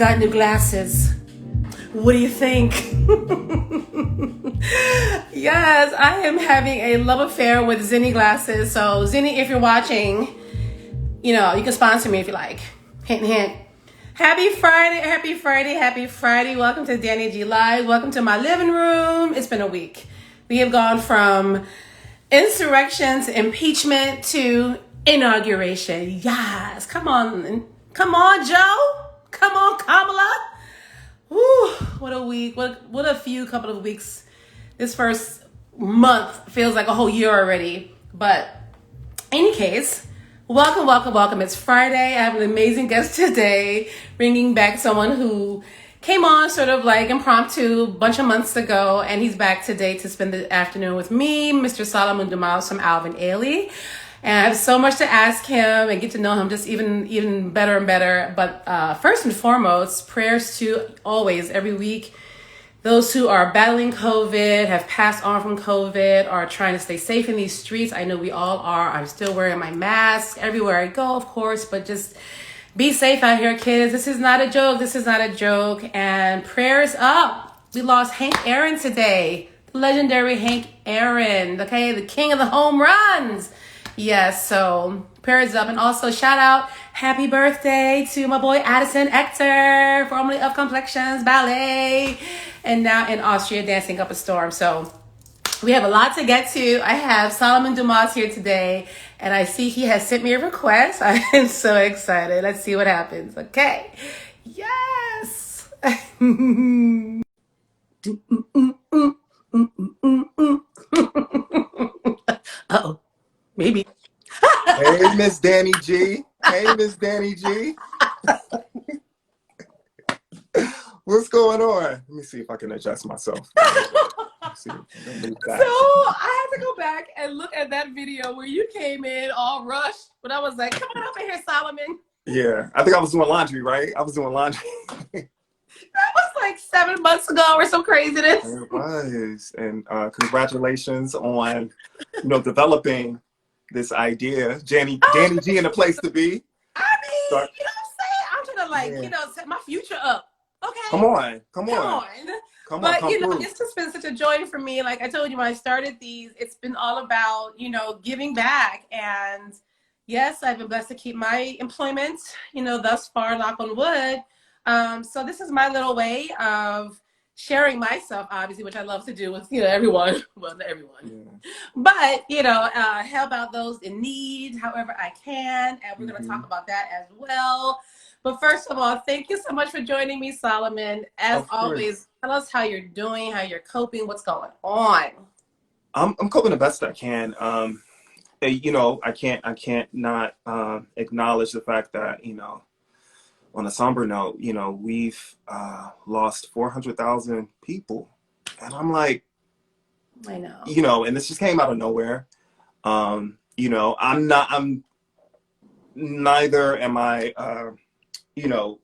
got new glasses. What do you think? Yes, I am having a love affair with Zenni glasses. So Zenni, if you're watching, you can sponsor me if you like. Hint, hint. Happy Friday, happy Friday, happy Friday. Welcome to Danny G Live. Welcome to my living room. It's been a week. We have gone from insurrection to impeachment to inauguration. Yes, come on. Come on, Joe. Come on, Kamala. Whew, what a week. What a few couple of weeks. This first month feels like a whole year already. But any case, welcome. It's Friday. I have an amazing guest today, bringing back someone who came on sort of like impromptu a bunch of months ago, and he's back today to spend the afternoon with me, Mr. Solomon Dumas from Alvin Ailey. And I have so much to ask him and get to know him just even better and better. But first and foremost, prayers to always, every week, those who are battling COVID, have passed on from COVID, are trying to stay safe in these streets. I know we all are. I'm still wearing my mask everywhere I go, of course, but just be safe out here, kids. This is not a joke. And prayers up. We lost Hank Aaron today. The legendary Hank Aaron, okay? The king of the home runs. Yes, so prayers up. And also shout out, happy birthday to my boy Addison Hector, formerly of Complexions Ballet, and now in Austria dancing up a storm. So we have a lot to get to. I have Solomon Dumas here today, and I see he has sent me a request. I am so excited. Let's see what happens. Okay. Yes. Uh-oh. Maybe. Hey, Miss Danny G. What's going on? Let me see if I can adjust myself. So I had to go back and look at that video where you came in all rushed, but I was like, come on up in here, Solomon. Yeah, I think I was doing laundry, right? I was doing laundry. That was like 7 months ago or some craziness. It was. And congratulations on, developing this idea. Danny G in a place to be. I mean, you know what I'm saying? I'm trying to set my future up. Okay. Come on. But this has been such a joy for me. Like I told you when I started these, it's been all about, giving back. And yes, I've been blessed to keep my employment, thus far, knock on wood. So this is my little way of sharing myself, obviously, which I love to do with, everyone. Well, not everyone. Yeah. But, help out those in need however I can. And we're going to talk about that as well. But first of all, thank you so much for joining me, Solomon. As always, tell us how you're doing, how you're coping, what's going on. I'm coping the best I can. I can't not acknowledge the fact that, on a somber note, we've lost 400,000 people. And I'm like, I know. And this just came out of nowhere. Neither am I,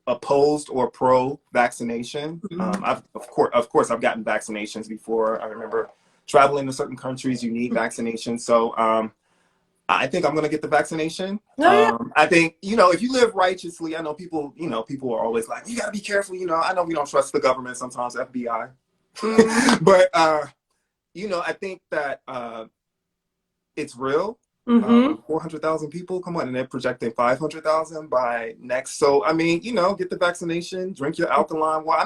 opposed or pro vaccination. Mm-hmm. Of course, I've gotten vaccinations before. I remember traveling to certain countries, you need vaccinations. So I think I'm going to get the vaccination. I think, if you live righteously, I know people are always like, you got to be careful. I know we don't trust the government sometimes, FBI. Mm-hmm. But, I think that it's real. Mm-hmm. 400,000 people, come on, and they're projecting 500,000 by next. So, get the vaccination, drink your alkaline water.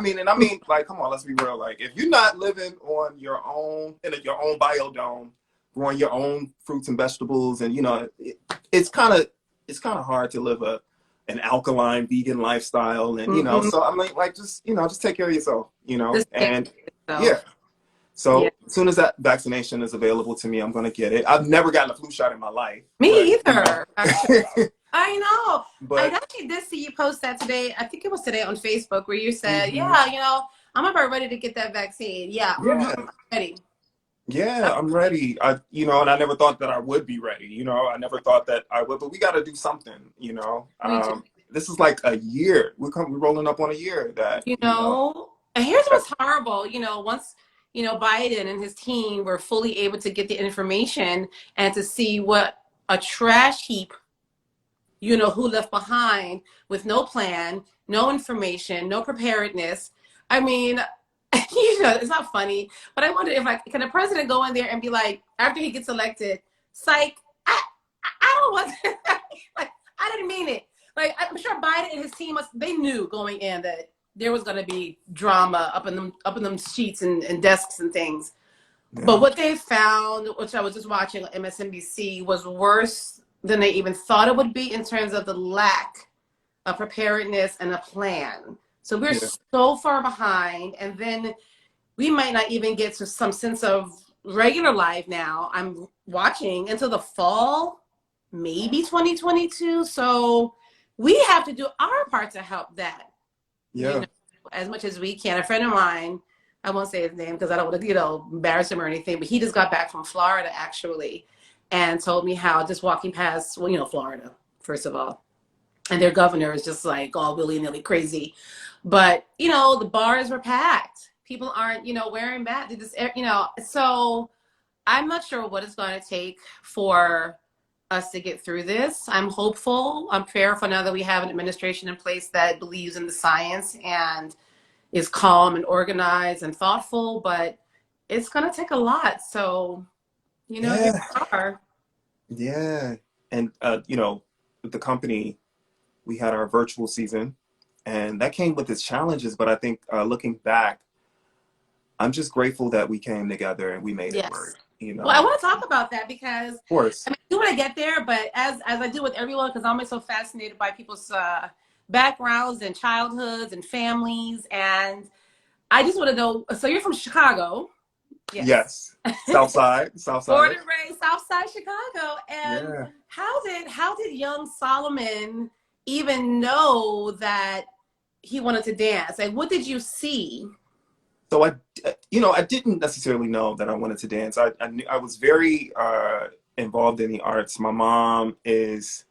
Come on, let's be real. Like, if you're not living on your own, in your own biodome, growing your own fruits and vegetables, and it's kind of hard to live an alkaline vegan lifestyle, and mm-hmm. So I'm just take care of yourself, yeah. So as soon as that vaccination is available to me, I'm gonna get it. I've never gotten a flu shot in my life. Me either. I know. But I actually did see you post that today. I think it was today on Facebook where you said, mm-hmm. I'm about ready to get that vaccine. Yeah. I'm ready. Yeah, I'm ready. And I never thought that I would be ready. I never thought that I would, but we got to do something, This is like a year. We're rolling up on a year that, And here's what's horrible. Once, Biden and his team were fully able to get the information and to see what a trash heap, who left behind with no plan, no information, no preparedness. I mean, it's not funny, but I wonder if like, can a president go in there and be like, after he gets elected, psych, I don't want to, like, I didn't mean it. Like, I'm sure Biden and his team, they knew going in that there was going to be drama up in them sheets and desks and things. Yeah. But what they found, which I was just watching on MSNBC, was worse than they even thought it would be in terms of the lack of preparedness and a plan. So we're so far behind, and then we might not even get to some sense of regular life now. I'm watching until the fall, maybe 2022. So we have to do our part to help that. Yeah. You know, as much as we can. A friend of mine, I won't say his name because I don't want to, embarrass him or anything, but he just got back from Florida actually, and told me how just walking past, Florida, first of all, and their governor is just like all willy-nilly crazy. But, the bars were packed. People aren't, wearing masks. So I'm not sure what it's going to take for us to get through this. I'm hopeful. I'm prayerful now that we have an administration in place that believes in the science and is calm and organized and thoughtful, but it's going to take a lot. So, here we are. Yeah. And, with the company, we had our virtual season, and that came with its challenges. But I think looking back, I'm just grateful that we came together and we made it work. Well, I want to talk about that because, of course, I do want to get there, but as I do with everyone, because I'm always so fascinated by people's backgrounds and childhoods and families, and I just want to know. So you're from Chicago? Yes. Southside. Born and raised Southside Chicago. And how did young Solomon even know that he wanted to dance? Like, what did you see? So I didn't necessarily know that I wanted to dance. I was very involved in the arts. My mom is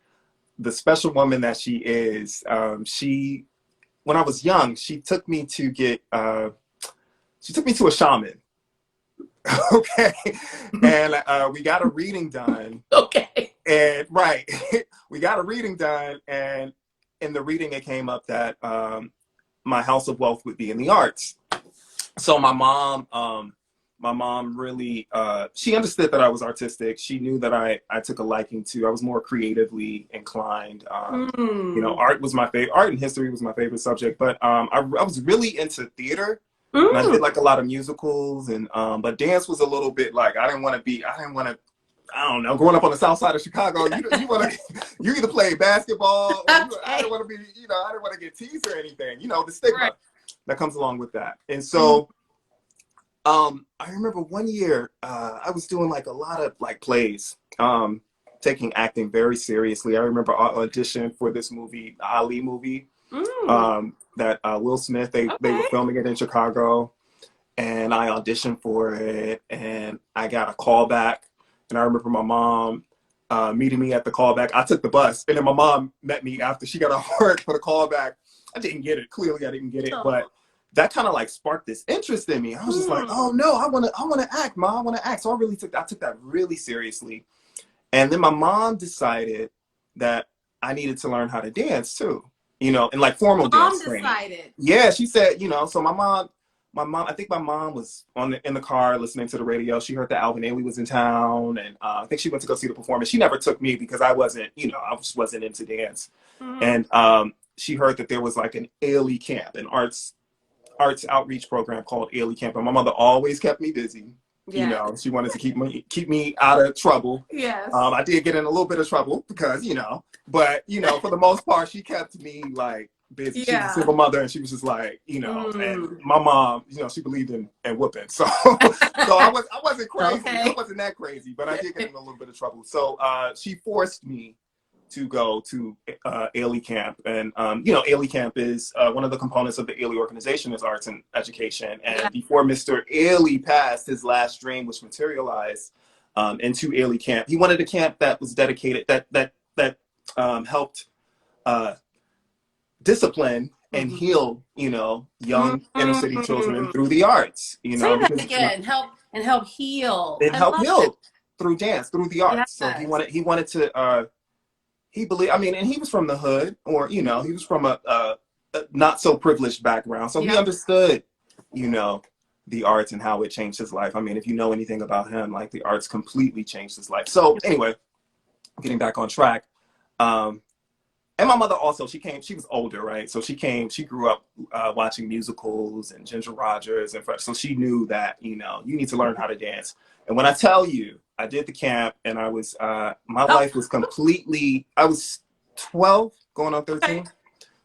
the special woman that she is. When I was young, she took me to a shaman. Okay. And we got a reading done. Okay. And we got a reading done, and in the reading it came up that my house of wealth would be in the arts. So my mom really, she understood that I was artistic. She knew that I took a liking to, I was more creatively inclined. Art was my favorite, art and history was my favorite subject, but I was really into theater. And I did like a lot of musicals, and but dance was a little bit like, I don't know, growing up on the south side of Chicago, you either play basketball or I didn't want to get teased or anything, the stigma that comes along with that. And so I remember one year I was doing like a lot of like plays, taking acting very seriously. I remember I auditioned for this movie, the Ali movie, that Will Smith, they were filming it in Chicago, and I auditioned for it, and I got a call back. And I remember my mom meeting me at the callback. I took the bus, and then my mom met me after she got off work for the callback. I didn't get it. Clearly, I didn't get it, but that kind of like sparked this interest in me. I was just like, oh no, I want to act, Mom. I want to act. So I took that really seriously. And then my mom decided that I needed to learn how to dance too, and like formal dance training. Mom decided. Yeah, she said, so my mom, I think my mom was in the car listening to the radio. She heard that Alvin Ailey was in town, and I think she went to go see the performance. She never took me because I wasn't, I just wasn't into dance. And she heard that there was like an Ailey camp, an arts outreach program called Ailey Camp, and my mother always kept me busy. Yes. She wanted to keep me out of trouble. Yes. I did get in a little bit of trouble because, but for the most part, she kept me like busy. She was a single mother, and she was just like, and my mom, she believed in whooping. So I wasn't crazy. Okay. I wasn't that crazy, but I did get in a little bit of trouble. So she forced me to go to Ailey Camp. And, Ailey Camp is one of the components of the Ailey organization is arts and education. And before Mr. Ailey passed, his last dream was materialized into Ailey Camp. He wanted a camp that was dedicated, that helped discipline and heal, young inner city children through the arts, Say that again, help heal. And help heal through dance, through the arts. Yes. So he wanted to, he believed, and he was from the hood, or, he was from a not so privileged background. So he Yep. understood, you know, the arts and how it changed his life. I mean, if you know anything about him, like the arts completely changed his life. So anyway, getting back on track. And my mother also, she was older, right? So she grew up watching musicals and Ginger Rogers and so she knew that, you know, you need to learn how to dance. And when I tell you, I did the camp and I was, my life was completely, I was 12 going on 13.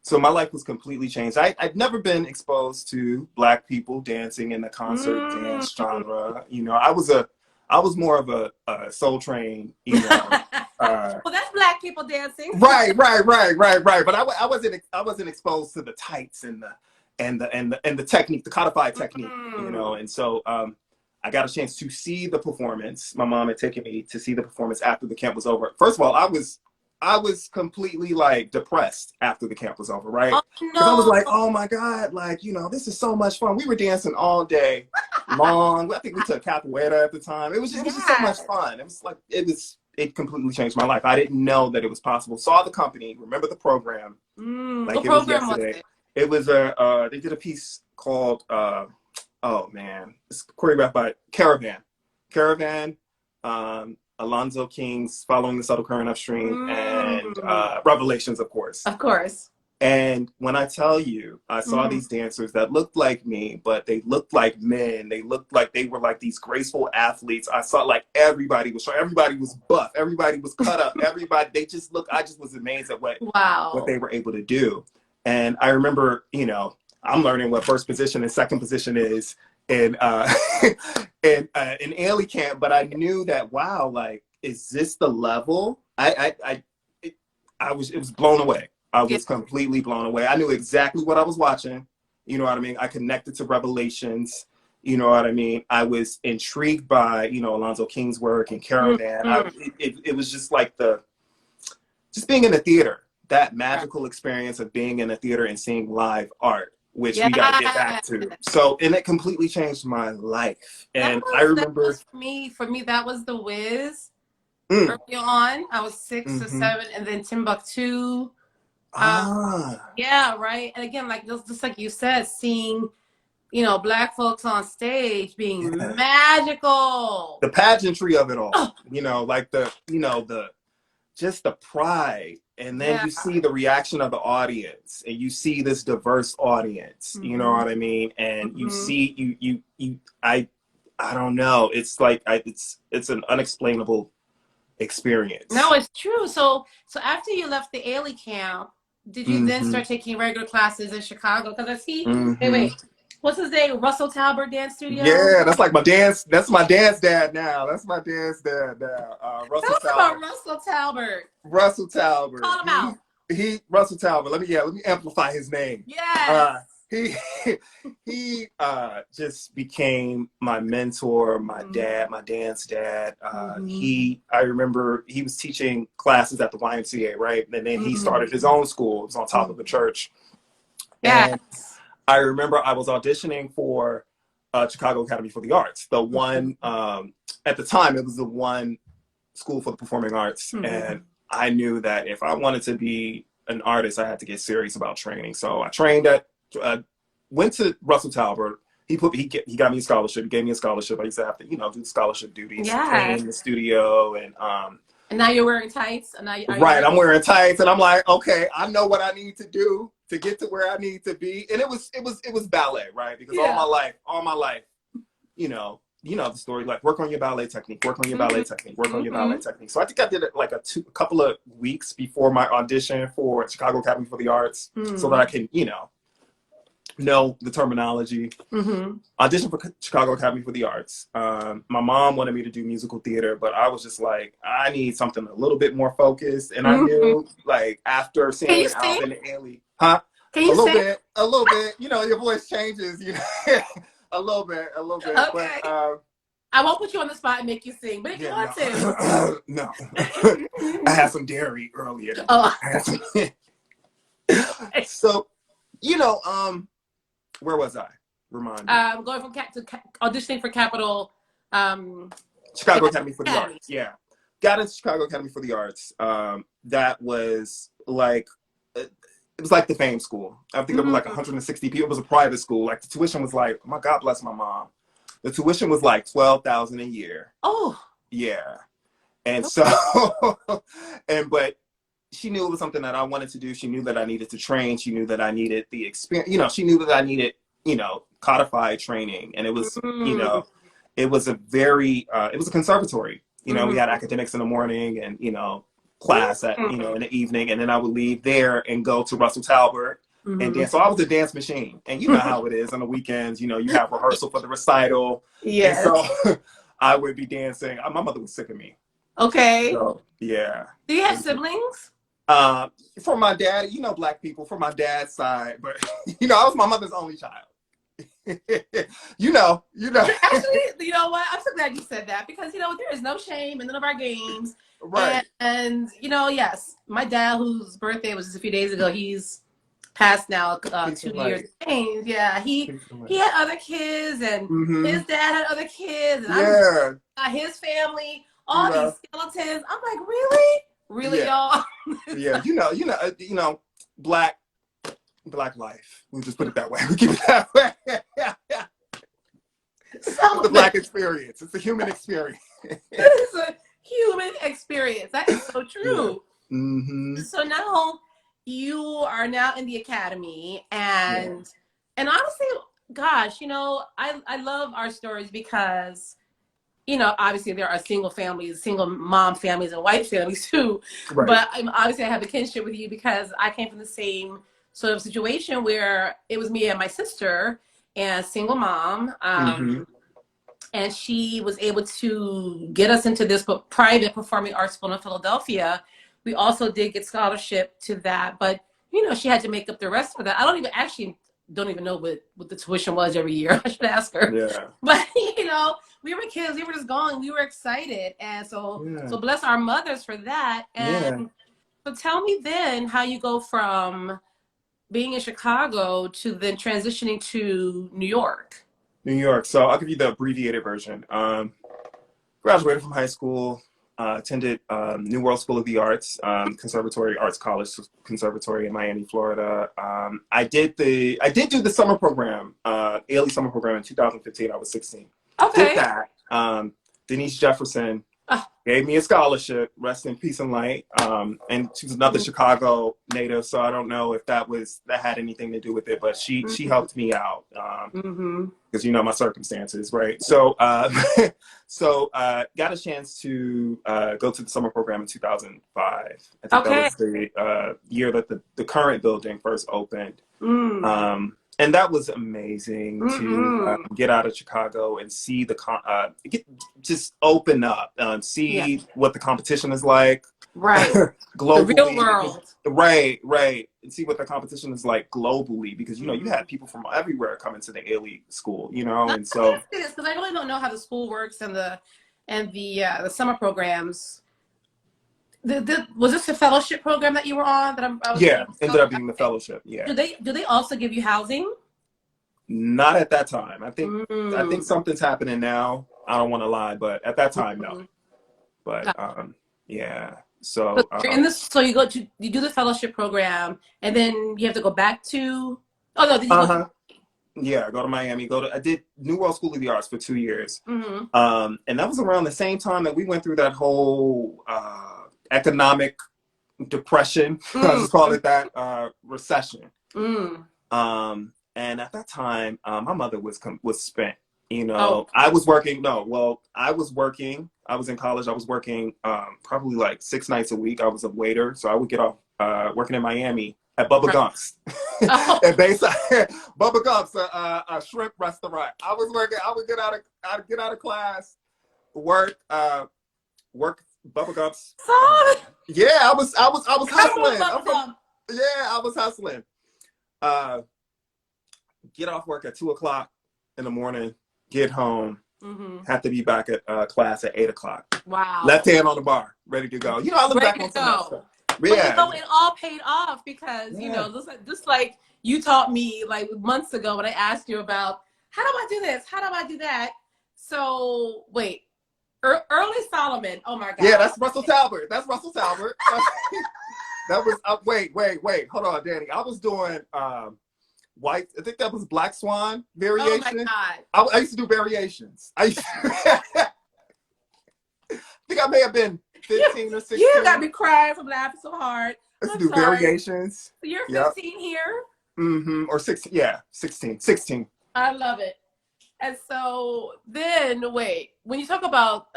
So my life was completely changed. I'd never been exposed to Black people dancing in the concert dance genre. You know, I was more of a Soul Train, you know. Well, that's Black people dancing. Right. But I wasn't exposed to the tights and the technique, the codified technique, you know. And so I got a chance to see the performance. My mom had taken me to see the performance after the camp was over. First of all, I was completely like depressed after the camp was over, right? Oh, no. I was like, oh my God, like, you know, this is so much fun. We were dancing all day long. I think we took capoeira at the time. It was just so much fun. It was like, it completely changed my life. I didn't know that it was possible. Saw the company, remember the program. Like what it was program yesterday. was it? It was they did a piece called oh man, it's choreographed by Caravan, Alonzo King's Following the Subtle Current Upstream, and Revelations, of course. Of course. And when I tell you, I saw these dancers that looked like me, but they looked like men. They looked like they were like these graceful athletes. I saw like everybody was buff. Everybody was cut up. They just looked, I just was amazed at what they were able to do. And I remember, you know, I'm learning what first position and second position is in in Ailey camp, but I knew that, wow, like, is this the level? It was blown away. I was completely blown away. I knew exactly what I was watching. You know what I mean? I connected to Revelations. You know what I mean? I was intrigued by, you know, Alonzo King's work and Caravan. It was just like just being in the theater, that magical experience of being in a theater and seeing live art, which we got to get back to. So, and it completely changed my life. And I remember for me, that was The Wiz. Early on, I was 6 or 7, and then Timbuktu. Yeah, right. And again, like just like you said, seeing, you know, Black folks on stage being magical. The pageantry of it all, you know, like just the pride. And then you see the reaction of the audience, and you see this diverse audience, you know what I mean? And you see, I don't know. It's like, it's an unexplainable experience. No, it's true. So after you left the Ailey camp, did you then start taking regular classes in Chicago? Because I see, wait, what's his name? Russell Talbert Dance Studio? Yeah, that's like that's my dance dad now. That's my dance dad now. Tell us about Russell Talbert. Russell Talbert. Call him out. Russell Talbert. Let me amplify his name. Yes. He just became my mentor, my dad, my dance dad. I remember he was teaching classes at the YMCA, right? And then he started his own school. It was on top of a church. Yeah. And I remember I was auditioning for Chicago Academy for the Arts. The one, at the time, it was the one school for the performing arts. And I knew that if I wanted to be an artist, I had to get serious about training. So I trained went to Russell Talbert. He got me a scholarship. He gave me a scholarship. I used to have to, you know, do the scholarship duties, train in the studio, and now you're wearing tights. And now I'm wearing tights, and I'm like, okay, I know what I need to do to get to where I need to be. And it was ballet, right? Because all my life, you know the story, like work on your ballet technique, work on your ballet technique, work on your ballet technique. So I think I did it like a couple of weeks before my audition for Chicago Academy for the Arts, so that I can, you know the terminology. Audition for Chicago Academy for the Arts. My mom wanted me to do musical theater, but I was just like, I need something a little bit more focused. And I knew, like, after seeing Alvin and Ailey, Can you sing? a little bit. You know, your voice changes. You know, a little bit. Okay. But, I won't put you on the spot and make you sing, but if you want to. No. I had some dairy earlier. So, you know, where was I? Remind me. Going from auditioning for Capital. Chicago Academy for the Arts. Yeah. Got into Chicago Academy for the Arts. That was like, it was like the Fame School. I think there was like Mm. 160 people. It was a private school. Like the tuition was like, oh my God, bless my mom. The tuition was like 12,000 a year. Oh. Yeah. And so, but she knew it was something that I wanted to do. She knew that I needed to train. She knew that I needed the experience. You know, she knew that I needed, you know, codified training. And it was, you Mm. know, it was a very, it was a conservatory. You know, we Mhm. had academics in the morning and, you know, class at, you know, in the evening. And then I would leave there and go to Russell Talbert and Mhm. dance. So I was a dance machine. And you know how it is on the weekends, you know, you have rehearsal for the recital. And Yes. so I would be dancing. My mother was sick of me. Okay. So, yeah. Do you have siblings? For my dad, you know, Black people, from my dad's side, but you know, I was my mother's only child. you know. Actually, you know what? I'm so glad you said that because you know there is no shame in none of our games. Right. And you know, yes, my dad, whose birthday was just a few days ago, he's passed now, Peace 2 years. light. Yeah, Peace and he light. had other kids, and Mm-hmm. his dad had other kids, and I'm Yeah. his family, You all these know. skeletons. I'm like, really, really, Yeah. y'all? Yeah. You know, black life. We just put it that way. We keep it that way. It's So the Black experience. It's the human experience. it is a human experience. That is so Yeah. true. Mm-hmm. So now you are now in the academy, Yeah. and honestly, gosh, you know, I love our stories because you know obviously there are single families, single mom families, and white families too. Right. But obviously I have a kinship with you because I came from the same sort of situation where it was me and my sister and single mom. Mm-hmm. And she was able to get us into this private performing arts school in Philadelphia. We also did get scholarship to that, but you know she had to make up the rest for that. I don't even know what the tuition was every year. I should ask her. Yeah. But you know, we were kids. We were just going. We were excited, and Yeah. so bless our mothers for that. Yeah. And so tell me then how you go from being in Chicago to then transitioning to New York. New York. So I'll give you the abbreviated version. Graduated from high school, attended New World School of the Arts, Conservatory Arts College Conservatory in Miami, Florida. I did do the summer program, Ailey summer program in 2015. I was 16. Okay. Did that. Denise Jefferson Ah. gave me a scholarship, rest in peace and light. And she was another Chicago native, so I don't know if that had anything to do with it, but she helped me out. Because you know my circumstances, right? So got a chance to go to the summer program in 2005. I think that was the year that the current building first opened. And that was amazing to get out of Chicago and see just open up, see what the competition is like. Right. Globally. The real world. Right. And see what the competition is like globally, because you know you had people from everywhere coming to the Ailey school, you know, and so. Because I really don't know how the school works and the summer programs. Was this a fellowship program that you were on? Ended up being the fellowship. Yeah. Do they also give you housing? Not at that time. I think something's happening now. I don't want to lie, but at that time, no. But yeah. So you're in this. So you do the fellowship program, and then you have to go back to. Oh no! Did you go? Yeah, go to Miami. I did New World School of the Arts for 2 years, and that was around the same time that we went through that whole economic depression. I'll just call it that, recession. And at that time, my mother was spent. You know, I was working. I was in college. I was working probably like 6 nights a week. I was a waiter, so I would get off working in Miami at Bubba Gump's. At Bayside, Bubba Gump's, a shrimp restaurant. I would get out of class, work Bubba Gump's. Yeah, I was hustling. I was hustling. Get off work at 2:00 in the morning. Get home. Have to be back at class at 8:00. Wow. Left hand on the bar, ready to go. You know, I look back on some of that stuff. But you know, it all paid off because you know, just like you taught me like months ago when I asked you about how do I do this, how do I do that. So wait, Early Solomon. Oh my God. Yeah, that's Russell Talbert. That was wait, hold on, Danny. I was doing white. I think that was Black Swan Oh my variation. God. I used to do variations. I think I may have been 15 or 16. You got me crying from laughing so hard. I used to I'm do sorry. variations. So you're Yep. 15 here? Or 16. Yeah, 16. 16. I love it. And so then, wait, when you talk about,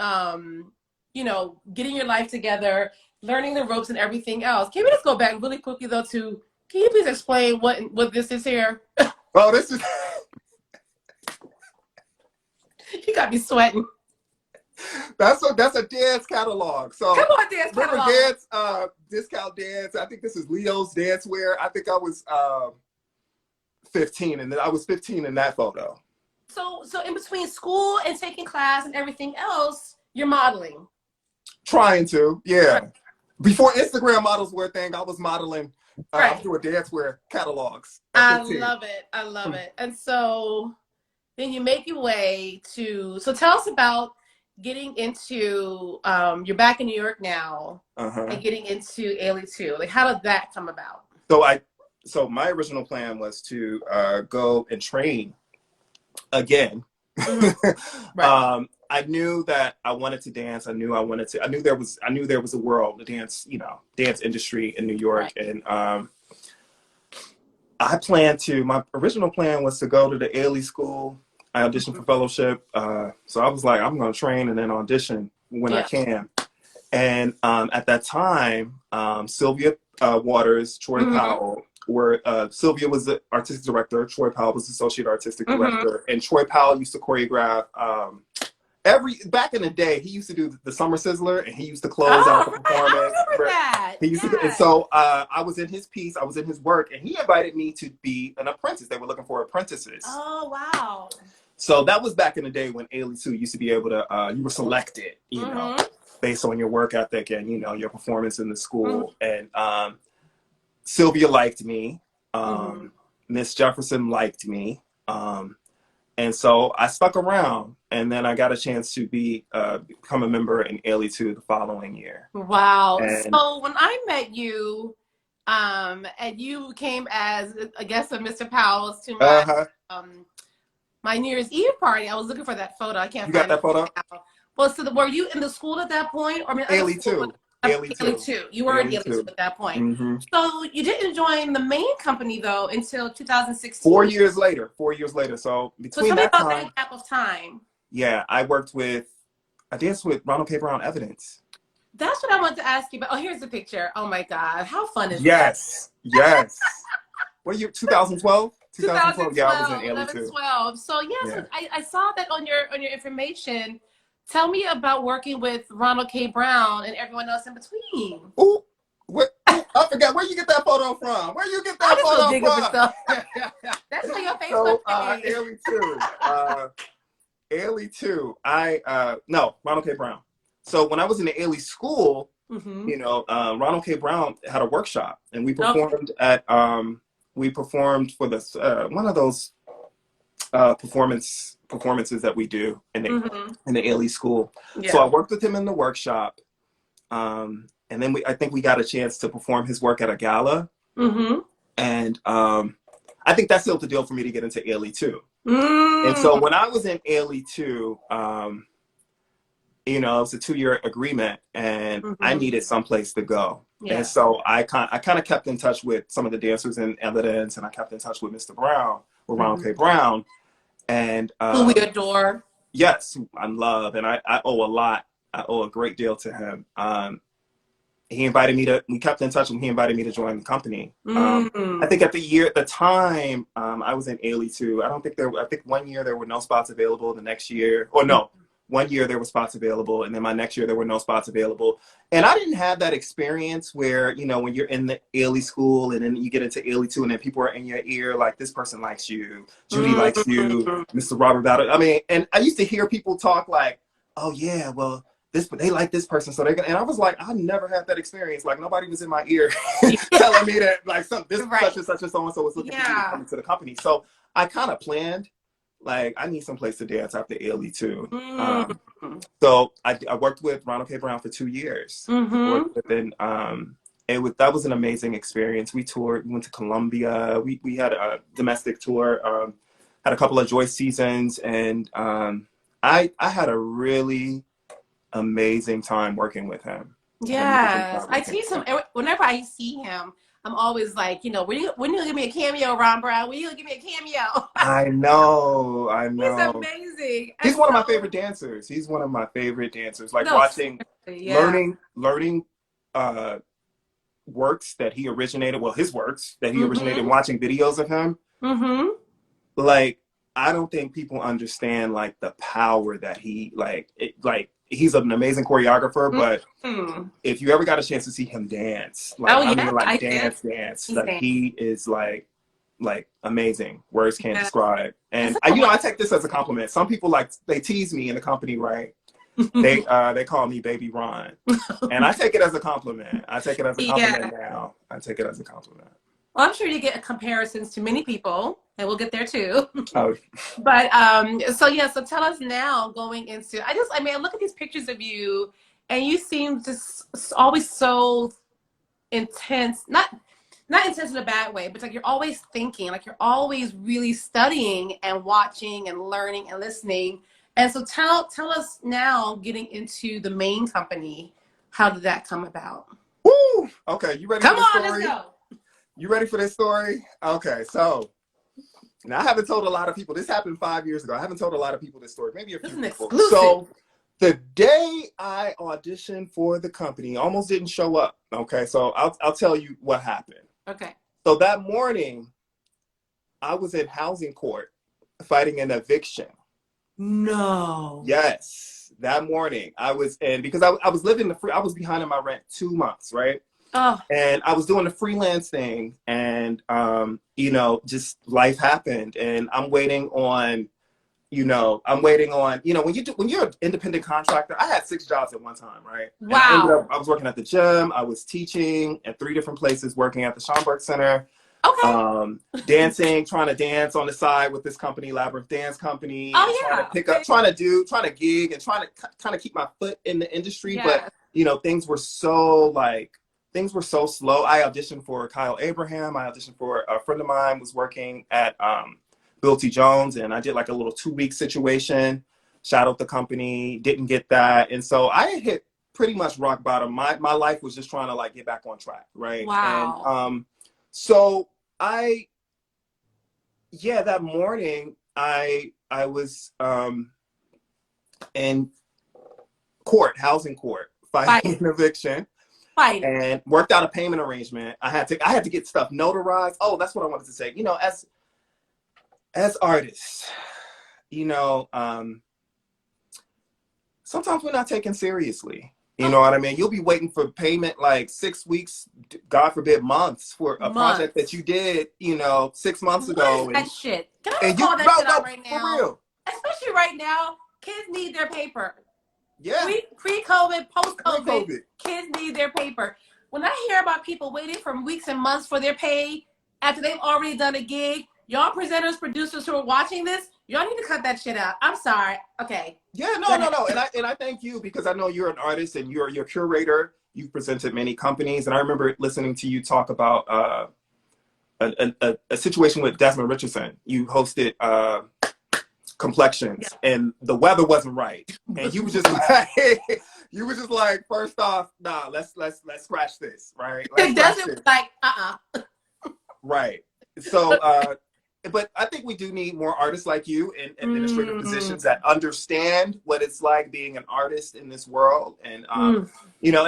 you know, getting your life together, learning the ropes and everything else, can we just go back really quickly though to, can you please explain what this is here? Oh, this is You got me sweating. that's a dance catalog. So Come on, dance remember catalog. dance, discount dance. I think this is Leo's dance wear. I think I was 15, and then I was 15 in that photo. So in between school and taking class and everything else, you're modeling. Trying to, yeah. Before Instagram models were a thing, I was modeling. I Right. was doing dance wear catalogs. I love it. I love it. And so then you make your way to, so tell us about getting into, you're back in New York now and getting into Ailey 2. Like, how did that come about? So my original plan was to go and train again. Right. I knew that I wanted to dance. I knew there was a world, the dance industry in New York. Right. And my original plan was to go to the Ailey School. I auditioned for fellowship. So I was like, I'm going to train and then audition when I can. And at that time, Sylvia Waters, Troy Powell Sylvia was the artistic director, Troy Powell was the associate artistic director, and Troy Powell used to choreograph back in the day. He used to do the Summer Sizzler, and he used to close out the performance. I remember that. He used to, and so I was in his piece, I was in his work, and he invited me to be an apprentice. They were looking for apprentices. Oh wow! So that was back in the day when Ailey 2 used to be able to. You were selected, you know, based on your work ethic and your performance in the school. And Sylvia liked me. Miss Jefferson liked me. And so I stuck around, and then I got a chance to become a member in Ailey 2 the following year. Wow. So when I met you, and you came as a guest of Mr. Powell's to my New Year's Eve party, I was looking for that photo. I can't find it. You got that photo? Well, so were you in the school at that point? Or Ailey 2. Ailey 2. You were in Ailey 2 at that point. So you didn't join the main company though until 2016. 4 years later. 4 years later. So between that time, that gap of time. Yeah, I danced with Ronald K. Brown Evidence. That's what I wanted to ask you about. Oh, here's the picture. Oh my God, how fun is that? Yes. What year? 2012. 2012. Yeah, I was in Ailey 2. 12. So yes, I saw that on your information. Tell me about working with Ronald K. Brown and everyone else in between. Ooh, I forgot. Where you get that photo from? Where you get that photo from? That's on your Facebook page. Ailey 2. Ailey 2. No, Ronald K. Brown. So when I was in the Ailey school, Ronald K. Brown had a workshop, and we performed for this one of those performances that we do in the Ailey school. Yeah. So I worked with him in the workshop, and then I think we got a chance to perform his work at a gala, and I think that sealed the deal for me to get into Ailey 2. And so when I was in Ailey 2, it was a 2-year agreement, and I needed someplace to go. Yeah. And so I kind of kept in touch with some of the dancers in Evidence, and I kept in touch with Mr. Brown, with Ronald K. Brown. And who we adore. Yes, I love, and I owe a lot. I owe a great deal to him. He invited me we kept in touch, and he invited me to join the company. I think at the time, I was in Ailey 2. I think 1 year there were no spots available. The next year, 1 year there were spots available, and then my next year there were no spots available. And I didn't have that experience where, when you're in the Ailey school and then you get into Ailey 2 and then people are in your ear like, this person likes you, Judy likes you, Mr. Robert Ballard. I mean, and I used to hear people talk like, oh yeah, well, they like this person, so and I was like, I never had that experience. Like, nobody was in my ear telling me that like such and such and so and so was looking for me to come into the company. So I kind of planned, like, I need some place to dance after Ailey 2. So I worked with Ronald K. Brown for 2 years. Worked with him, that was an amazing experience. We toured, we went to Colombia. We had a domestic tour, had a couple of Joy seasons, and I had a really amazing time working with him. Yes, I tease him whenever I see him. I'm always like, you know, when you give me a cameo, Ron Brown? When you give me a cameo? I know. He's amazing. He's one of my favorite dancers. He's one of my favorite dancers. Like watching, learning works that he originated. Well, his works that he originated. Watching videos of him. Like, I don't think people understand like the power that he he's an amazing choreographer, but if you ever got a chance to see him dance, like dance, like he is like amazing. Words can't describe. And I take this as a compliment. Some people they tease me in the company, right? They call me Baby Ron, and I take it as a compliment. I take it as a compliment now. I take it as a compliment. Well, I'm sure you get comparisons to many people, and we'll get there too. Oh. But so tell us now, going into, I look at these pictures of you, and you seem just always so intense, not intense in a bad way, but like you're always thinking, like you're always really studying and watching and learning and listening. And so tell us now, getting into the main company, how did that come about? Woo! Okay, you ready? Come on, let's go. You ready for this story? Okay, so now I haven't told a lot of people. This happened 5 years ago. I haven't told a lot of people this story. Maybe a few people. Exclusive. So the day I auditioned for the company, almost didn't show up. Okay, so I'll tell you what happened. Okay. So that morning, I was in housing court fighting an eviction. No. Yes, that morning I was in, because I was living I was behind on my rent 2 months, right? Oh. And I was doing the freelance thing, and just life happened, and I'm waiting on, when you're an independent contractor. I had 6 jobs at one time, right? Wow. I was working at the gym, I was teaching at 3 different places, working at the Schomburg Center. Okay. Dancing, trying to dance on the side with this company, Labyrinth Dance Company. Oh, yeah. Trying to pick up, trying to gig, and trying to kind of keep my foot in the industry. Yeah. But, things were so slow. I auditioned for Kyle Abraham. I auditioned for a friend of mine was working at Bill T. Jones, and I did like a little 2-week situation, shadowed the company, didn't get that. And so I had hit pretty much rock bottom. My life was just trying to get back on track, right? Wow. And so that morning I was in housing court, fighting an eviction. And worked out a payment arrangement. I had to get stuff notarized. Oh, that's what I wanted to say. As artists, sometimes we're not taken seriously. You know what I mean? You'll be waiting for payment like 6 weeks, God forbid, months for a project that you did, 6 months ago. What is that shit? Can I call that shit out right now? For real. Especially right now, kids need their paper. Yeah. Pre-COVID, post-COVID, kids need their paper. When I hear about people waiting for weeks and months for their pay after they've already done a gig, y'all presenters, producers who are watching this, y'all need to cut that shit out. I'm sorry. Okay. Yeah, no. And I thank you, because I know you're an artist and you're a curator. You've presented many companies, and I remember listening to you talk about a situation with Desmond Richardson. You hosted Complexions, and the weather wasn't right, and you was just like, first off, nah, let's scratch this, right? Desmond was like, right. So, but I think we do need more artists like you in administrative positions that understand what it's like being an artist in this world, and and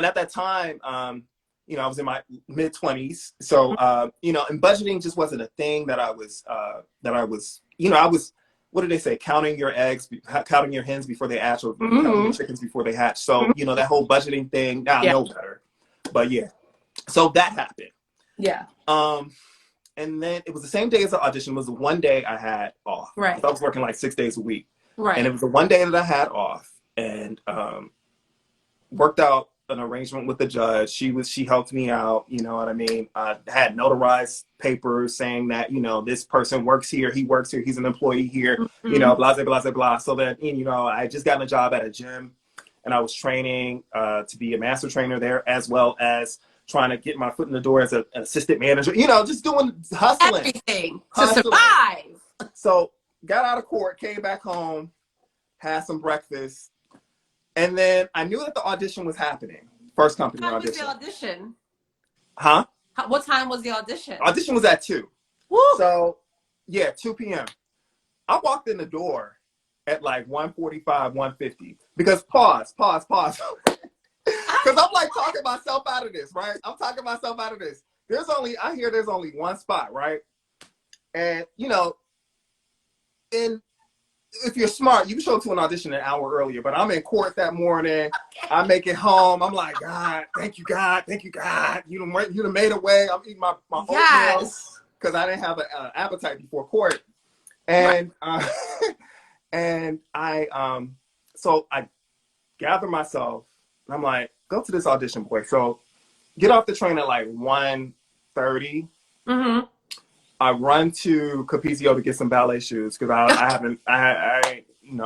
at that time, I was in my mid-20s, so and budgeting just wasn't a thing that I was what did they say? Counting your hens before they hatch, or counting your chickens before they hatch. So, that whole budgeting thing, now I know better. But yeah, so that happened. Yeah. And then it was the same day as the audition. It was the one day I had off. Right. I was working like 6 days a week. Right. And it was the one day that I had off, and worked out an arrangement with the judge. She helped me out, you know what I mean? I had notarized papers saying that, this person works here, he works here, he's an employee here, blah, blah, blah, blah. So that, I just gotten a job at a gym, and I was training to be a master trainer there, as well as trying to get my foot in the door as an assistant manager, you know, just doing hustling. Everything to survive. So got out of court, came back home, had some breakfast, and then I knew that the audition was happening. First company audition. What time was the audition? Huh? What time was the audition? Audition was at 2. Woo! So, yeah, 2 p.m. I walked in the door at like 1:45, 1:50. Because pause. Because I'm like talking myself out of this, right? I'm talking myself out of this. I hear there's only one spot, right? And, you know, if you're smart, you can show up to an audition an hour earlier, but I'm in court that morning. Okay. I make it home. I'm like, God, thank you, God. You done made a way. I'm eating my oatmeal because I didn't have an appetite before court. And so I gather myself and I'm like, go to this audition, boy. So get off the train at like 1:30. Mm-hmm. I run to Capizio to get some ballet shoes because I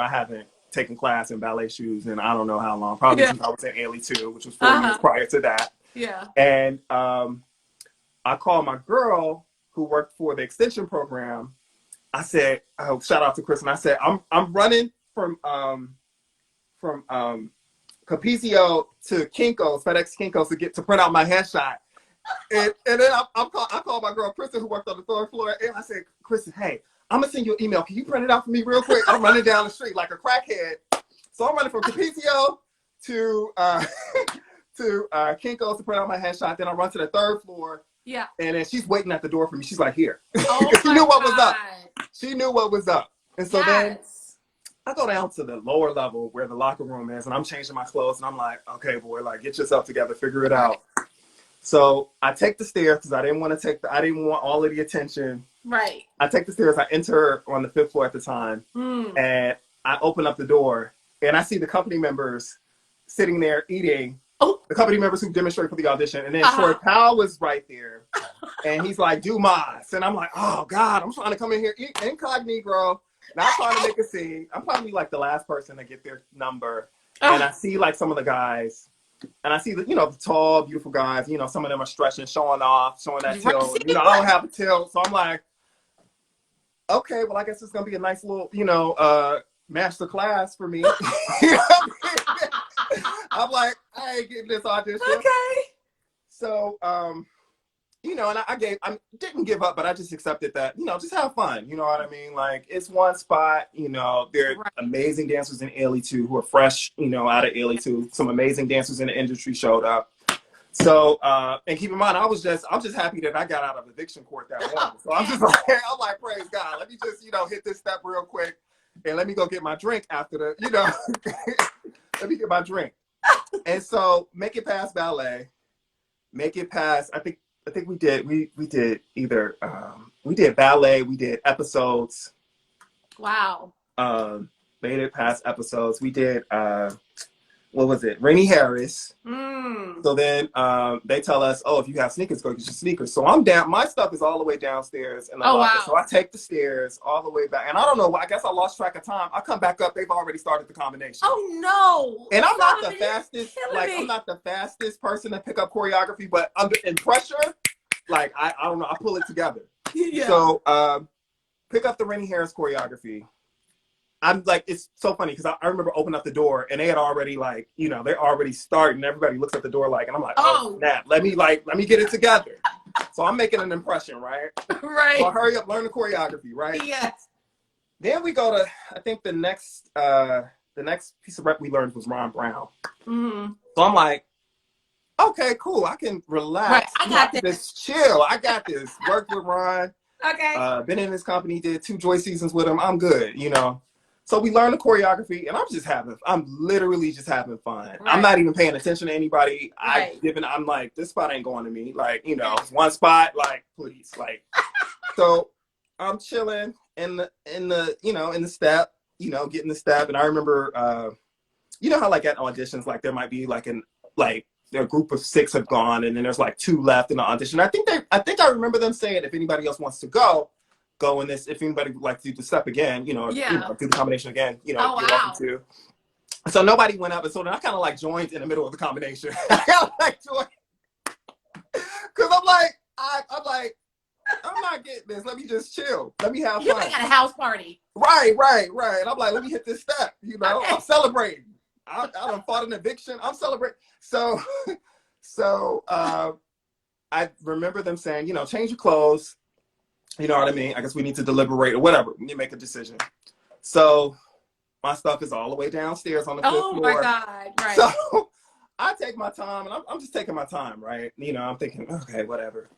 haven't taken class in ballet shoes in I don't know how long. Probably since I was in Ailey 2, which was 4 years prior to that. Yeah. And I called my girl who worked for the extension program. I said, oh, shout out to Chris, and I said, I'm running from Capizio to Kinko's, FedEx Kinko's to print out my headshot. And then I called my girl Kristen, who worked on the 3rd floor, and I said, Kristen, hey, I'm gonna send you an email. Can you print it out for me real quick? I'm running down the street like a crackhead. So I'm running from Capizio to Kinko's to print out my headshot. Then I run to the 3rd floor. Yeah. And then she's waiting at the door for me. She's like, here. Oh she knew what was up. She knew what was up. And so then I go down to the lower level where the locker room is, and I'm changing my clothes, and I'm like, okay, boy, like, get yourself together, figure it out. So I take the stairs because I didn't want all of the attention. Right. I take the stairs. I enter on the 5th floor at the time, and I open up the door, and I see the company members sitting there eating. Oh. The company members who demonstrated for the audition, and then Troy Powell was right there, and he's like, Dumas, and I'm like, oh God, I'm trying to come in here incognito, not trying to make a scene. I'm probably like the last person to get their number, and I see like some of the guys. And I see the tall, beautiful guys, some of them are stretching, showing that tilt. I don't have a tilt. So I'm like, okay, well, I guess it's going to be a nice little, master class for me. I'm like, I ain't getting this audition. Okay. So, and I didn't give up, but I just accepted that, just have fun. You know what I mean? Like, it's one spot, there are amazing dancers in Ailey 2 who are fresh, out of Ailey 2. Some amazing dancers in the industry showed up. So, and keep in mind, I'm just happy that I got out of eviction court that morning. So I'm like, praise God. Let me just, hit this step real quick and let me go get my drink after let me get my drink. And so make it past ballet, make it past, I think we did either we did ballet, we did episodes. Wow. Made it past episodes. We did what was it? Rainey Harris. So then they tell us, oh, if you have sneakers, go get your sneakers. So I'm down. My stuff is all the way downstairs in the locker. Wow. So I take the stairs all the way back. And I don't know, I guess I lost track of time. I come back up, they've already started the combination. Oh no. And I'm not the fastest, I'm not the fastest person to pick up choreography, but in pressure, like I don't know, I pull it together. Yeah. So pick up the Rainey Harris choreography. I'm like, it's so funny because I remember opening up the door and they had already they're already starting. Everybody looks at the door and I'm like, oh snap, let me get it together. So I'm making an impression, right? Right. So I hurry up, learn the choreography, right? Yes. Then we go to, I think the next piece of rep we learned was Ron Brown. Mm-hmm. So I'm like, okay, cool. I can relax. Right. I got this. Chill. I got this. Worked with Ron. Okay. Been in his company, did 2 Joy seasons with him. I'm good, So we learned the choreography, and I'm literally just having fun. Right. I'm not even paying attention to anybody. Right. I'm like, this spot ain't going to me. It's one spot, please. So I'm chilling in the step, getting the step. And I remember, how at auditions, there might be their group of 6 have gone, and then there's 2 left in the audition. I think I remember them saying, if anybody else wants to go in this, if anybody would like to do the step again, do the combination again, you're welcome to. So nobody went up, and so then I kind of joined in the middle of the combination. I kind of joined. Because I'm like, I'm not getting this. Let me just chill. Let me have You fun. got a house party. Right. And I'm like, let me hit this step. You know, okay. I'm celebrating. I done fought an eviction. I'm celebrating. So I remember them saying, you know, change your clothes. You know what I mean? I guess we need to deliberate or whatever. We need to make a decision. So my stuff is all the way downstairs on the 5th floor. Oh my God. Right. So I take my time, and I'm just taking my time, right? You know, I'm thinking, okay, whatever.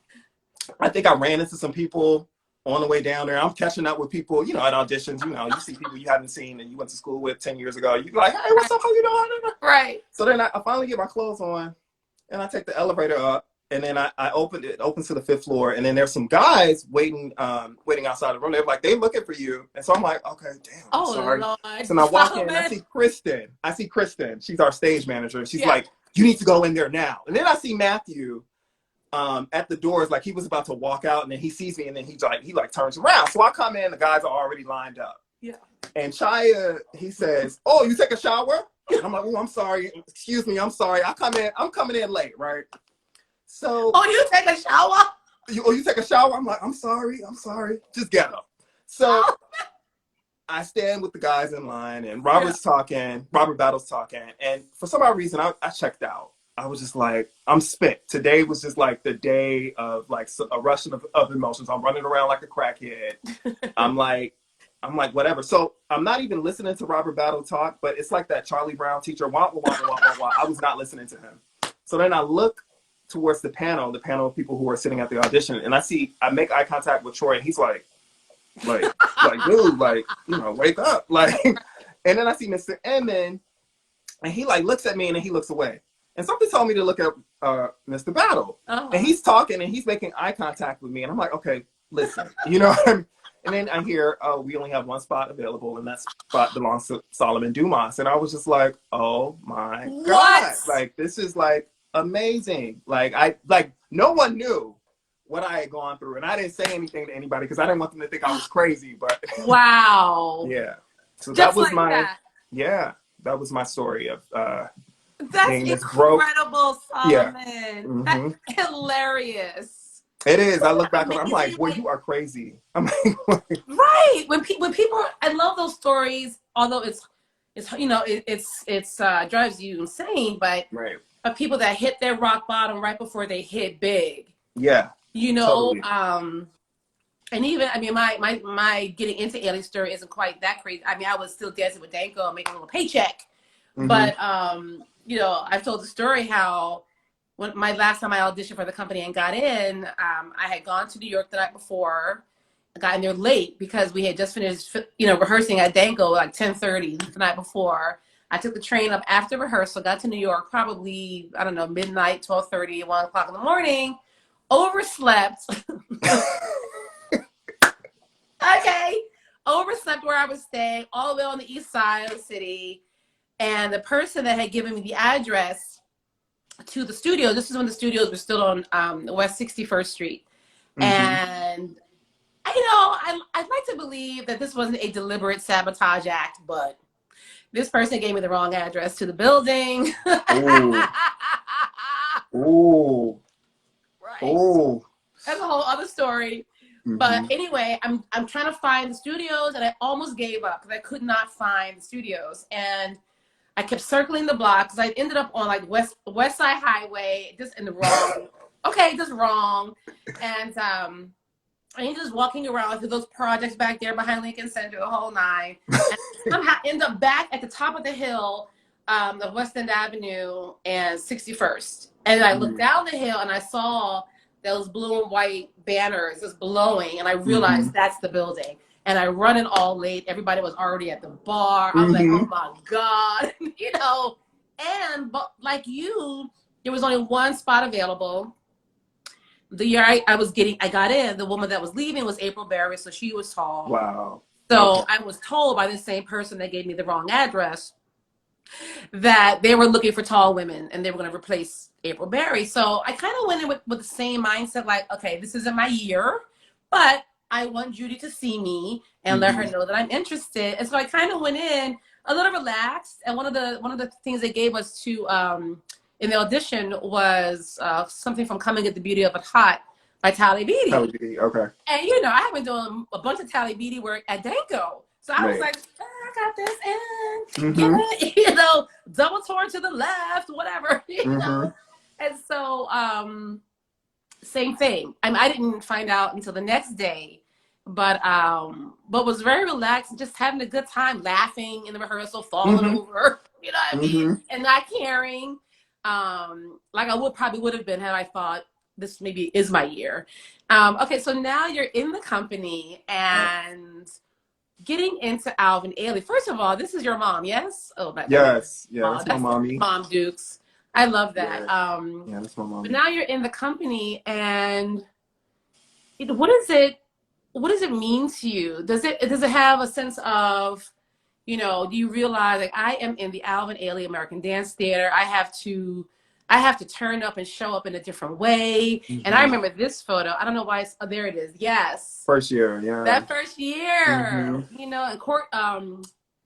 I think I ran into some people on the way down there. I'm catching up with people, you know, at auditions. You know, you see people you haven't seen and you went to school with 10 years ago. You're like, hey, what's up? How you doing? Right. So then I finally get my clothes on, and I take the elevator up, and then I opened it. It opens to the 5th floor, and then there's some guys waiting outside the room. They're like, they looking for you. And so I'm like, okay, damn, I'm sorry. Lord. So I walk in, and I see Kristen. She's our stage manager. She's like, you need to go in there now. And then I see Matthew at the doors, like he was about to walk out, and then he sees me, and then he turns around. So I come in, the guys are already lined up. Yeah. And Chaya, he says, oh, you take a shower? And I'm like, oh, I'm sorry. Excuse me, I'm sorry. I'm coming in late, right? So you take a shower? You take a shower? I'm like, I'm sorry. Just get up. So I stand with the guys in line, and Robert Battle's talking, and for some odd reason, I checked out. I was just like, I'm spent. Today was just like the day of like a rush of emotions. I'm running around like a crackhead. I'm like, whatever. So I'm not even listening to Robert Battle talk, but it's like that Charlie Brown teacher, wah, wah, wah, wah, wah, wah. I was not listening to him. So then I look towards the panel of people who are sitting at the audition, and I make eye contact with Troy, and he's like, dude, like, you know, wake up. Like, and then I see Mr. Edmond, and he like looks at me, and then he looks away. And something told me to look at Mr. Battle. Uh-huh. And he's talking, and he's making eye contact with me. And I'm like, okay, listen, you know what I mean? And then I hear, oh, we only have one spot available, and that spot belongs to Solomon Dumas. And I was just like, oh my God. Like, this is like amazing. Like, no one knew what I had gone through. And I didn't say anything to anybody because I didn't want them to think I was crazy. But wow. Yeah. So just that was that was my story of that's incredible, Solomon. Yeah. Mm-hmm. That's hilarious. It is. I look back and I'm like, boy, you are crazy. I'm like, right. When people, I love those stories. Although it's you know it's drives you insane, but right. People that hit their rock bottom right before they hit big. Yeah. You know. Totally. And even, I mean, my getting into A-List story isn't quite that crazy. I mean, I was still dancing with Danko and making a little paycheck. Mm-hmm. But, you know, I've told the story how when my last time I auditioned for the company and got in, I had gone to New York the night before. I got in there late because we had just finished, you know, rehearsing at Danko like 10:30 the night before. I took the train up after rehearsal, got to New York probably, I don't know, midnight, 12:30, 1 o'clock in the morning, overslept. Okay, overslept where I was staying, all the way on the east side of the city. And the person that had given me the address to the studio, this is when the studios were still on West 61st Street. Mm-hmm. And, you know, I'd like to believe that this wasn't a deliberate sabotage act, but this person gave me the wrong address to the building. Ooh. Ooh. Right. Ooh. That's a whole other story. Mm-hmm. But anyway, I'm trying to find the studios, and I almost gave up because I could not find the studios. And I kept circling the block because I ended up on like West Side Highway, just in the wrong. Just wrong. And I ended just walking around through those projects back there behind Lincoln Center, the whole nine. And somehow end up back at the top of the hill of West End Avenue and 61st. And I looked down the hill and I saw those blue and white banners just blowing, and I realized that's the building. And I run in all late. Everybody was already at the bar. I'm like, oh my God, you know. But like you, there was only one spot available. The year I got in, the woman that was leaving was April Berry, so she was tall. Wow. So I was told by the same person that gave me the wrong address that they were looking for tall women and they were going to replace April Berry. So I kind of went in with the same mindset, like, okay, this isn't my year, but I want Judy to see me and let her know that I'm interested. And so I kind of went in a little relaxed. And one of the things they gave us to and the audition was something from Coming at the Beauty of It Hot by Tally Beatty. Okay. And you know, I have been doing a bunch of Tally Beatty work at Danko. So I was Right. like, I got this, and you know, double turn to the left, whatever, you know. And so, same thing. I mean, I didn't find out until the next day, but was very relaxed and just having a good time, laughing in the rehearsal, falling over, you know what I mean, and not caring, like I probably would have been had I thought this maybe is my year. Okay, so now you're in the company and getting into Alvin Ailey. First of all, this is your mom, yes? Oh, yes, yeah, that's my mommy. Mom Dukes. I love that. Yeah, that's my mom. But now you're in the company, and what does it mean to you? Does it have a sense of, you know, do you realize, like, I am in the Alvin Ailey American Dance Theater. I have to turn up and show up in a different way. And I remember this photo. I don't know why it's, oh, there it is. Yes. First year, yeah. That first year, you know, and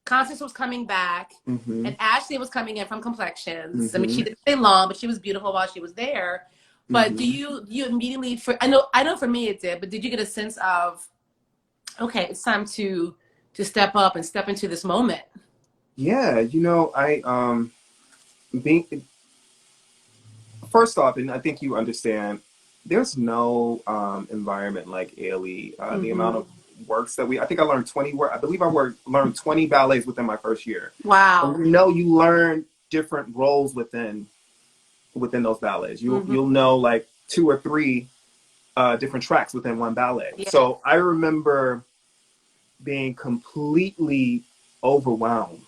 Constance was coming back, and Ashley was coming in from Complexions. I mean, she didn't stay long, but she was beautiful while she was there. But do you immediately, I know for me it did, but did you get a sense of, okay, it's time to step up and step into this moment? Yeah, you know, first off, and I think you understand, there's no environment like Ailey. The amount of works that I think I learned 20 I believe I learned 20 ballets within my first year. Wow. And you learn different roles within those ballets. You'll know like 2 or 3 different tracks within one ballet. Yeah. So I remember being completely overwhelmed.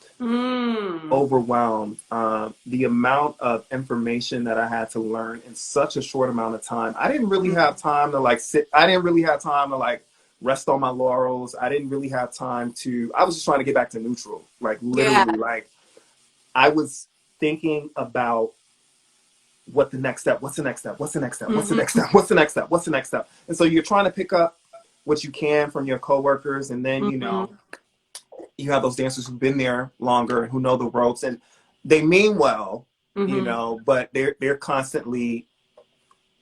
The amount of information that I had to learn in such a short amount of time. I didn't really have time to like sit. I didn't really have time to like rest on my laurels. I didn't really have time I was just trying to get back to neutral. Like literally, like I was thinking about what's the next step? What's the next step? What's the next step? What's the next step? What's the next step? What's the next step? And so you're trying to pick up what you can from your coworkers, and then you know, you have those dancers who've been there longer and who know the ropes, and they mean well, you know, but they're constantly,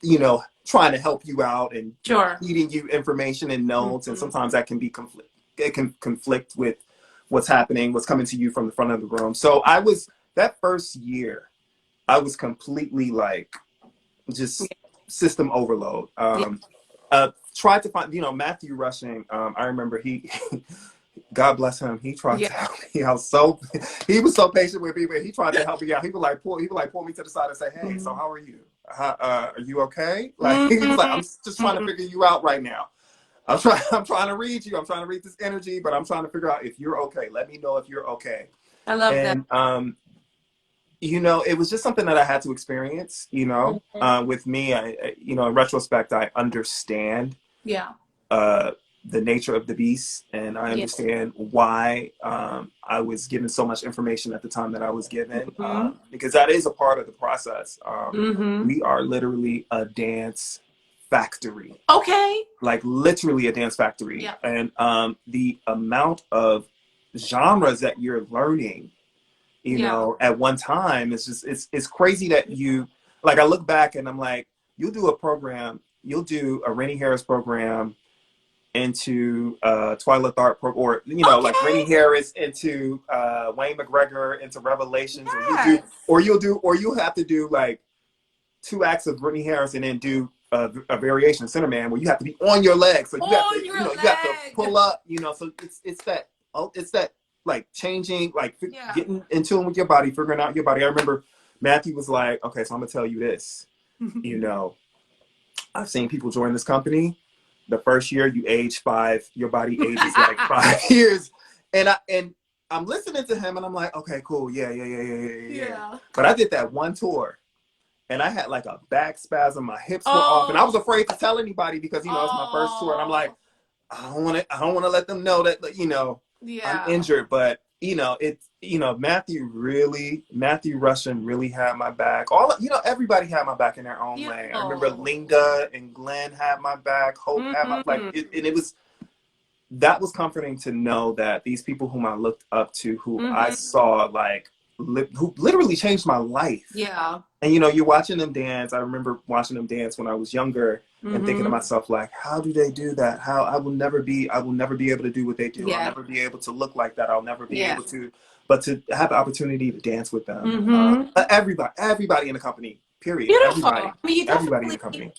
you know, trying to help you out and feeding you information and notes, and sometimes that can be conflict with what's happening, what's coming to you from the front of the room. So that first year, I was completely like just system overload. Tried to find, you know, Matthew Rushing. I remember God bless him. He tried to help me out. He was so patient with me, but he tried to help me out. He would pull me to the side and say, "Hey, so how are you? Are you okay?" Like he was like, "I'm just trying to figure you out right now. I'm trying to read you. I'm trying to read this energy, but I'm trying to figure out if you're okay. Let me know if you're okay." I love that. You know, it was just something that I had to experience. You know, with me, you know, in retrospect, I understand. The nature of the beast, and I understand why I was given so much information at the time that I was given, because that is a part of the process. We are literally a dance factory. Okay. Like literally a dance factory. And the amount of genres that you're learning, you know, at one time, it's crazy that like I look back and I'm like, you'll do a Rennie Harris program into Twyla Tharp or you know, like Rennie Harris into Wayne McGregor into Revelations, or you'll have to do like 2 acts of Rennie Harris and then do a variation of Centerman where you have to be on your legs, so you have to pull up, you know, so it's that like changing, like getting in tune with your body, figuring out your body. I remember Matthew was like, okay, so I'm gonna tell you this, you know, I've seen people join this company. The first year you age 5, your body ages like 5 years. And I'm listening to him and I'm like, okay, cool. Yeah. But I did that one tour and I had like a back spasm. My hips were off and I was afraid to tell anybody because, you know, it's my first tour. And I'm like, I don't want to let them know that, you know, I'm injured. But, you know, Matthew Rushing really had my back. Everybody had my back in their own way. I remember Linda and Glenn had my back. Hope had my that was comforting to know that these people whom I looked up to, who I saw like who literally changed my life. Yeah. And you're watching them dance. I remember watching them dance when I was younger and thinking to myself, like, how do they do that? How I will never be able to do what they do. Yeah. I'll never be able to look like that. I'll never be able to, but to have the opportunity to dance with them. Everybody in the company, period. Beautiful. Everybody in the company.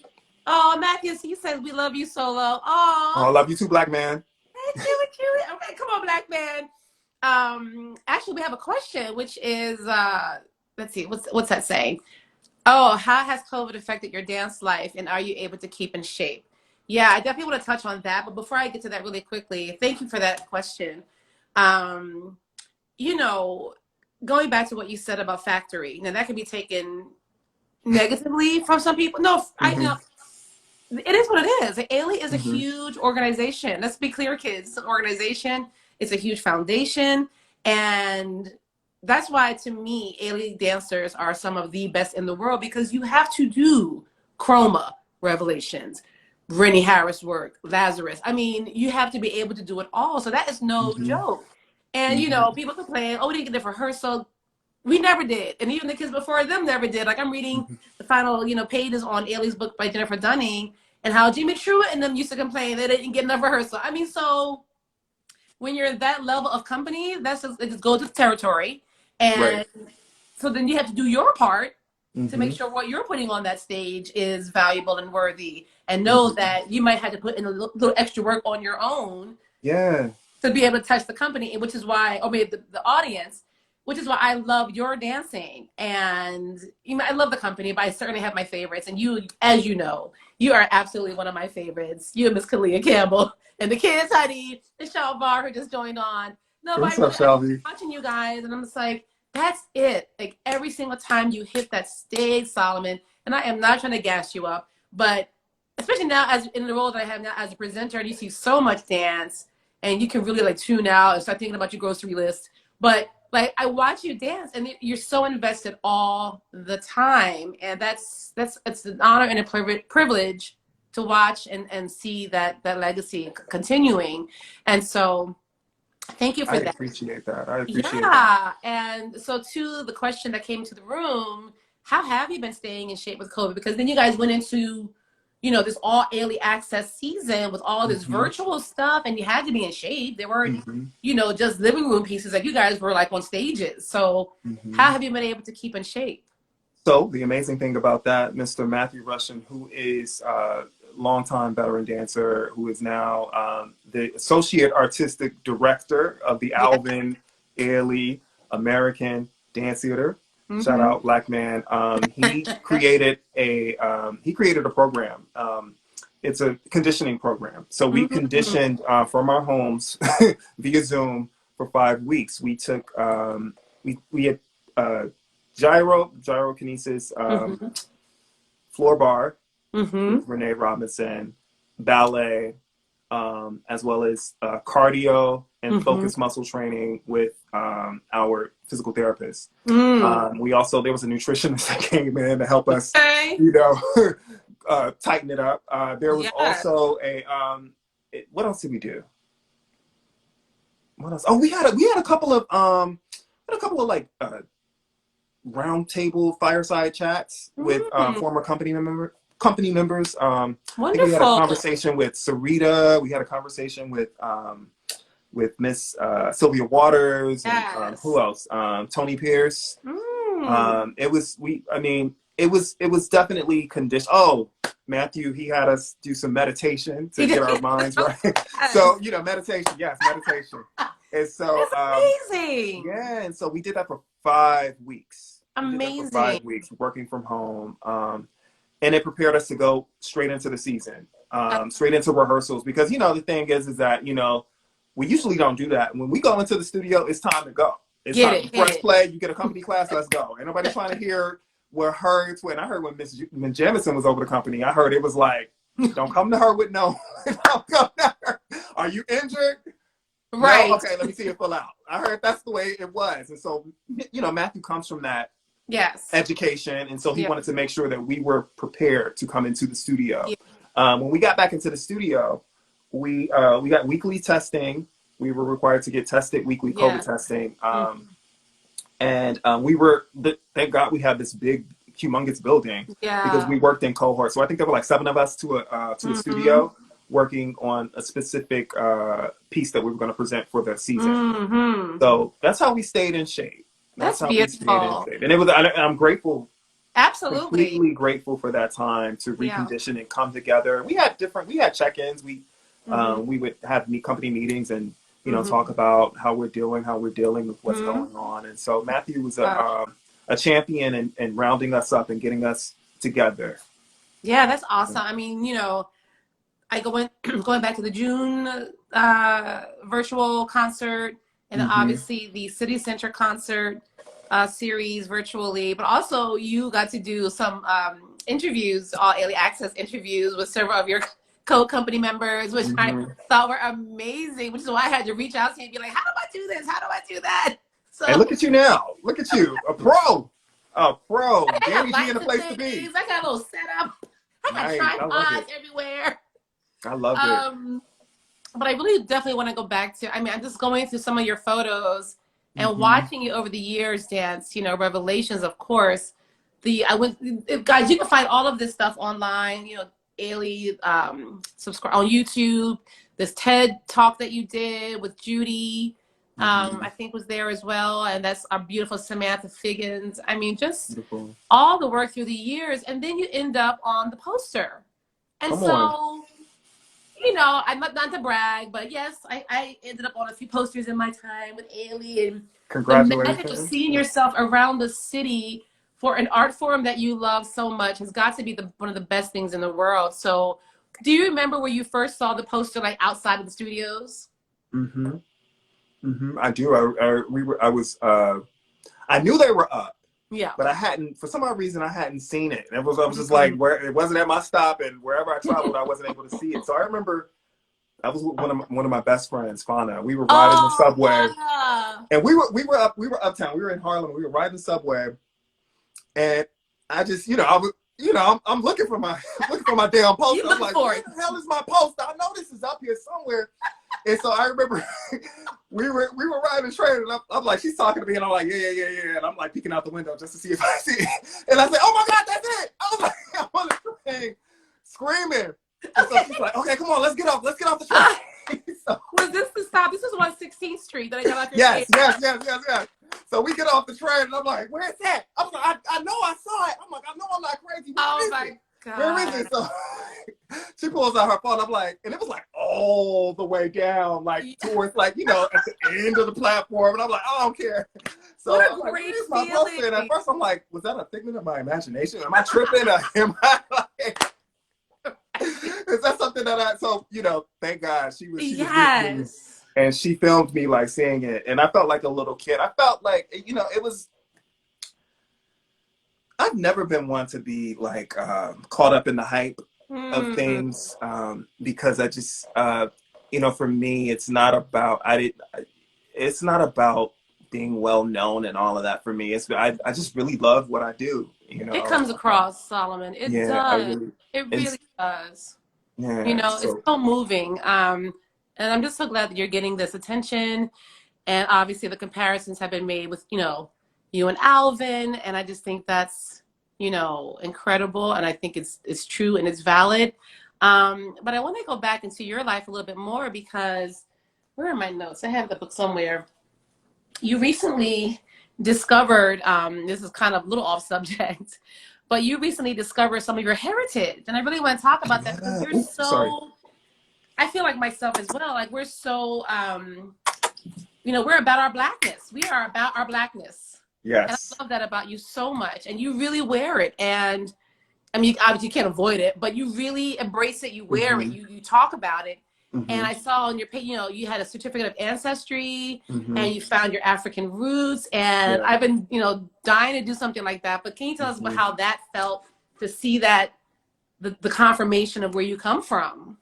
Oh, Matthew, he says we love you, Solo. Oh, I love you too, black man. Cute. Okay, come on, black man. Actually, we have a question, which is, let's see, what's that saying? Oh, how has COVID affected your dance life, and are you able to keep in shape? Yeah, I definitely want to touch on that. But before I get to that really quickly, thank you for that question. Going back to what you said about factory, now that can be taken negatively from some people. No, I know. It is what it is. Ailey is a huge organization. Let's be clear, kids. It's an organization. It's a huge foundation. And that's why, to me, Ailey dancers are some of the best in the world, because you have to do Chroma, Revelations, Rennie Harris work, Lazarus. I mean, you have to be able to do it all. So that is no joke. And, people complain, oh, we didn't get the rehearsal. We never did. And even the kids before them never did. Like, I'm reading the final, pages on Ailey's book by Jennifer Dunning, and how Jimmy Truitt and them used to complain they didn't get enough rehearsal. I mean, so when you're that level of company, it just goes to the territory. And so then you have to do your part to make sure what you're putting on that stage is valuable and worthy, and know that you might have to put in a little extra work on your own to be able to touch the company, which is why, or maybe the audience, which is why I love your dancing. And I love the company, but I certainly have my favorites. And you, as you know, you are absolutely one of my favorites. You and Miss Kalia Campbell and the kids, honey, and Shal Bar, who just joined on. No, what's up, Shelby? I'm watching you guys, and I'm just like, that's it. Like, every single time you hit that stage, Solomon, and I am not trying to gas you up, but especially now, as in the role that I have now as a presenter, and you see so much dance, and you can really tune out and start thinking about your grocery list. But I watch you dance, and you're so invested all the time, and it's an honor and a privilege to watch and see that legacy continuing. And so, thank you for that. I appreciate that. And so, to the question that came to the room, how have you been staying in shape with COVID? Because then you guys went into this all Ailey Access season with all this virtual stuff, and you had to be in shape. There weren't, just living room pieces. Like, you guys were on stages. So how have you been able to keep in shape? So the amazing thing about that, Mr. Matthew Russian, who is a longtime veteran dancer, who is now the Associate Artistic Director of the Alvin Ailey American Dance Theater. Shout out, black man. He created a program. It's a conditioning program. So we conditioned from our homes via Zoom for 5 weeks. We took we had gyrokinesis, floor bar with Renee Robinson, ballet, as well as cardio and focus muscle training with our physical therapist. We also, there was a nutritionist that came in to help us, tighten it up. There was also what else did we do? What else? Oh, we had a couple of round table fireside chats with former company members. Wonderful. I think we had a conversation with Sarita. We had a conversation with Miss Sylvia Waters. And, who else? Tony Pierce. It was definitely conditioned. Oh, Matthew, he had us do some meditation to get our minds right. So, meditation. Yes, meditation. And so, amazing. Yeah, and so we did that for 5 weeks. Amazing. For 5 weeks, working from home. And it prepared us to go straight into the season, straight into rehearsals. Because, the thing is that, we usually don't do that. When we go into the studio, it's time to go. It's time to press play. You get a company class, let's go. Ain't nobody trying to hear what hurts. When I heard when Jamison was over the company, I heard it was like, don't come to her with no. Don't come to her. Are you injured? Right. No? Okay, let me see you full out. I heard that's the way it was. And so, Matthew comes from that education. And so he wanted to make sure that we were prepared to come into the studio. When we got back into the studio, we got weekly testing. We were required to get tested weekly, COVID testing. And thank God we have this big, humongous building because Yeah. we worked in cohorts. So I think there were like 7 of us to a Mm-hmm. studio working on a specific piece that we were going to present for the season. Mm-hmm. So that's how we stayed in shape. That's That's how we stayed in beautiful. shape. And I'm grateful, Absolutely. completely grateful for that time to Yeah. recondition and come together. We had check-ins. Mm-hmm. We would have company meetings and, Mm-hmm. talk about how we're doing, how we're dealing with what's Mm-hmm. going on. And so Matthew was Uh, a champion in rounding us up and getting us together. yeah, that's awesome. I mean, I going back to the June virtual concert, and then Hmm. obviously the City Center concert series virtually, but also you got to do some interviews, all early access interviews with several of your co-company members, which I Hmm. thought were amazing, which is why I had to reach out to you and be like, how do I do this? How do I do that? And So look at you now. Look at you, a pro. A pro. I got Danny G in lights a and place to be. things. I got a little setup. I got Nice. I love it. tripods everywhere. I love it. Um, but I really definitely want to go back to. I mean, I'm just going through some of your photos and Hmm. watching you over the years dance. Revelations, of course. I went, guys. You can find all of this stuff online. Ailey, subscribe on YouTube. This TED talk that you did with Judy, Hmm. I think was there as well, and that's our beautiful Samantha Figgins. I mean, just Beautiful. all the work through the years, and then you end up on the poster. And Come on. so, I'm not to brag, but yes, I ended up on a few posters in my time with Ailey, and the magic of Congratulations. seeing yourself around the city for an art form that you love so much has got to be one of the best things in the world. So, do you remember where you first saw the poster, like outside of the studios? Hmm. Hmm. I do. I knew they were up, Yeah. but for some odd reason, I hadn't seen it. I was just like, Mhm. where it wasn't at my stop, and wherever I traveled, I wasn't able to see it. So I remember I was with one of my best friends, Fauna. We were riding the Oh subway, yeah. and we were uptown. We were in Harlem. We were riding the subway, and I just, I'm looking for my looking for my damn You poster. I'm look like, for where it. the hell is my poster? I know this is up here somewhere. And so I remember we were riding the train, and I'm like, she's talking to me, and I'm like, yeah, and I'm like peeking out the window just to see if I see it. And I said, oh my God, that's it! I was like, I'm on the train screaming. And so she's like, okay, come on, let's get off the train. So, Was this the stop? This is 116th Street that I got off your yes, train. yes. So we get off the train, and I'm like, where's that? I was like, I know I saw it. I'm like, I know I'm not crazy. Oh Where is it? my God. Where is it? So she pulls out her phone. I'm like, and it was like all the way down, like towards like, at the end of the platform. And I'm like, I don't care. So What a I'm like, great where's my poster? And at feeling. first I'm like, was that a figment of my imagination? Am I tripping? Am I like, is that something thank God she was with me. Yes. And she filmed me like saying it. And I felt like a little kid. I felt like, it was, I've never been one to be like caught up in the hype of Mm. things because I just for me it's not about it's not about being well known and all of that. For me, I just really love what I do. It comes across, Solomon. It Yeah, I does. really. It It's really does. yeah. It's So so moving. And I'm just so glad that you're getting this attention. And obviously the comparisons have been made with, you and Alvin. And I just think that's, incredible. And I think it's true and it's valid. But I want to go back into your life a little bit more because where are my notes? I have the book somewhere. You recently discovered, this is kind of a little off subject, but you recently discovered some of your heritage. And I really want to talk about that because yeah. you're Oops, sorry. so, I feel like myself as well. Like we're so, we're about our blackness. We are about our blackness. And Yes. I love that about you so much. And you really wear it. And I mean, obviously you can't avoid it, but you really embrace it. You wear it. Hmm. You talk about it. And Hmm. I saw on your page, you had a certificate of ancestry Hmm. and you found your African roots. And Yeah. I've been, dying to do something like that. But can you tell us about Hmm. how that felt to see that the confirmation of where you come from?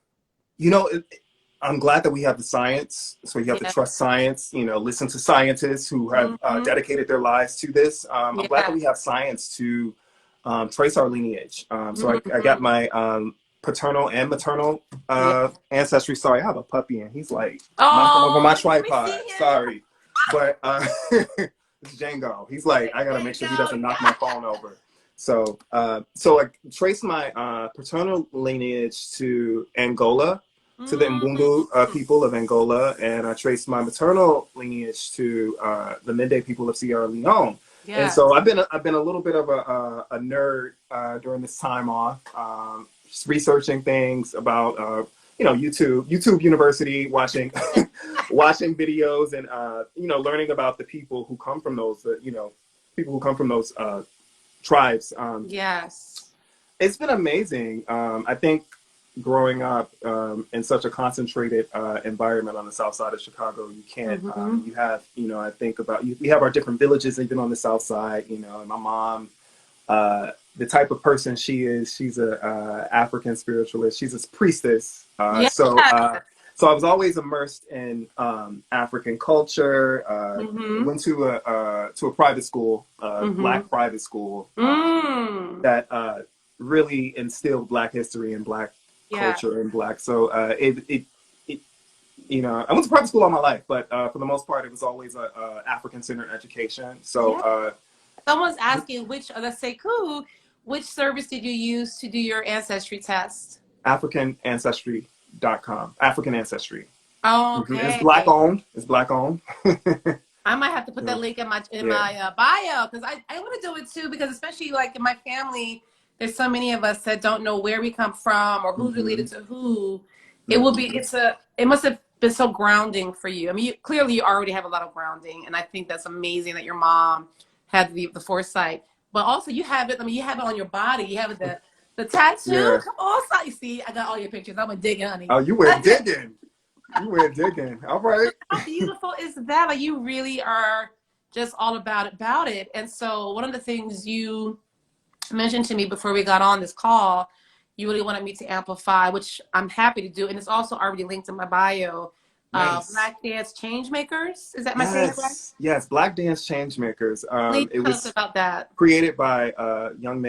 I'm glad that we have the science. So you have to Yeah. trust science, listen to scientists who have Mm-hmm. dedicated their lives to this. I'm glad that Yeah. we have science to trace our lineage. So I got Mm-hmm. my paternal and maternal Yeah. ancestry. Sorry, I have a puppy and he's like knocking over Oh, my let me tripod. see him. Sorry. But It's Django. He's like, I gotta make sure he doesn't knock my Yeah. phone over. So I traced my paternal lineage to Angola, to the Mbundu people of Angola, and I traced my maternal lineage to the Mende people of Sierra Leone. And Yeah. so I've been a little bit of a nerd during this time off, just researching things about YouTube University, watching watching videos, and learning about the people who come from those people who come from those tribes. Yes. It's been amazing. I think growing up in such a concentrated environment on the south side of Chicago, you can't. You have, I think about we have our different villages even on the south side. And my mom, the type of person she is, she's a African spiritualist. She's a priestess. Yeah. So I was always immersed in African culture. Went to a private school, Black private school, that really instilled Black history and Black culture and Black. So I went to private school all my life, but for the most part, it was always a African-centered education. So someone's asking which service did you use to do your ancestry test? AfricanAncestry.com. African Ancestry. Oh, okay. It's Black owned. It's Black owned. I might have to put that link in my bio, because I want to do it too, because especially like in my family, there's so many of us that don't know where we come from or who's related to who. It must have been so grounding for you. I mean, clearly you already have a lot of grounding, and I think that's amazing that your mom had the foresight. But also you have it. I mean, you have it on your body. You have it the tattoo. Yeah. Come on, you see, I got all your pictures. I'm gonna dig, honey. Oh, you went digging. You went digging. All right. How beautiful is that? Like, you really are just all about it. And so one of the things you mentioned to me before we got on this call, you really wanted me to amplify, which I'm happy to do. And it's also already linked in my bio. Nice. Black Dance Changemakers. Is that my saying right? Yes, Black Dance Changemakers. Please it tell was us about that. Created by a young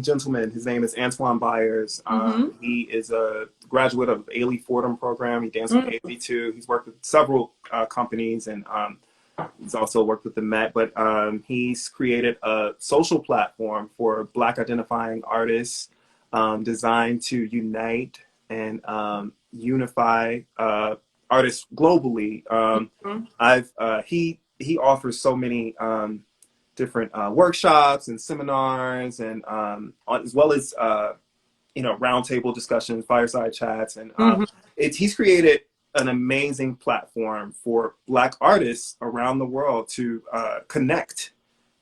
gentleman. His name is Antoine Byers. He is a graduate of the Ailey Fordham program. He danced with Ailey too. He's worked with several companies, and he's also worked with the Met. But he's created a social platform for Black identifying artists, designed to unite and unify artists globally. He offers so many different workshops and seminars, and as well as roundtable discussions, fireside chats, and he's created an amazing platform for Black artists around the world to connect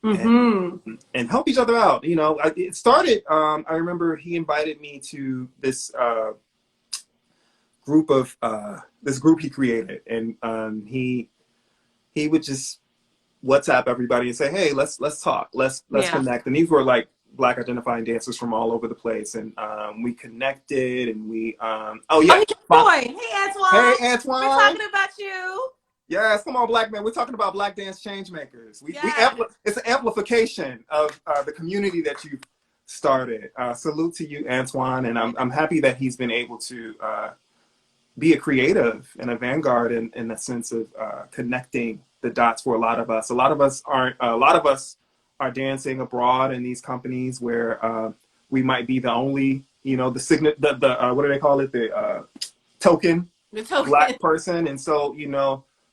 and help each other out. It started. I remember he invited me to this group he created, and he would just WhatsApp everybody and say, hey, let's talk, let's connect. And these were like Black identifying dancers from all over the place, and we connected, and we hey Antoine. Hey Antoine, we're talking about you. Yes, come on, Black man. We're talking about Black Dance Changemakers. It's an amplification of the community that you've started. Salute to you, Antoine, and I'm happy that he's been able to be a creative and a vanguard in the sense of connecting the dots for a lot of us. A lot of us are dancing abroad in these companies where we might be the only, the signet, what do they call it? The token Black person. And so,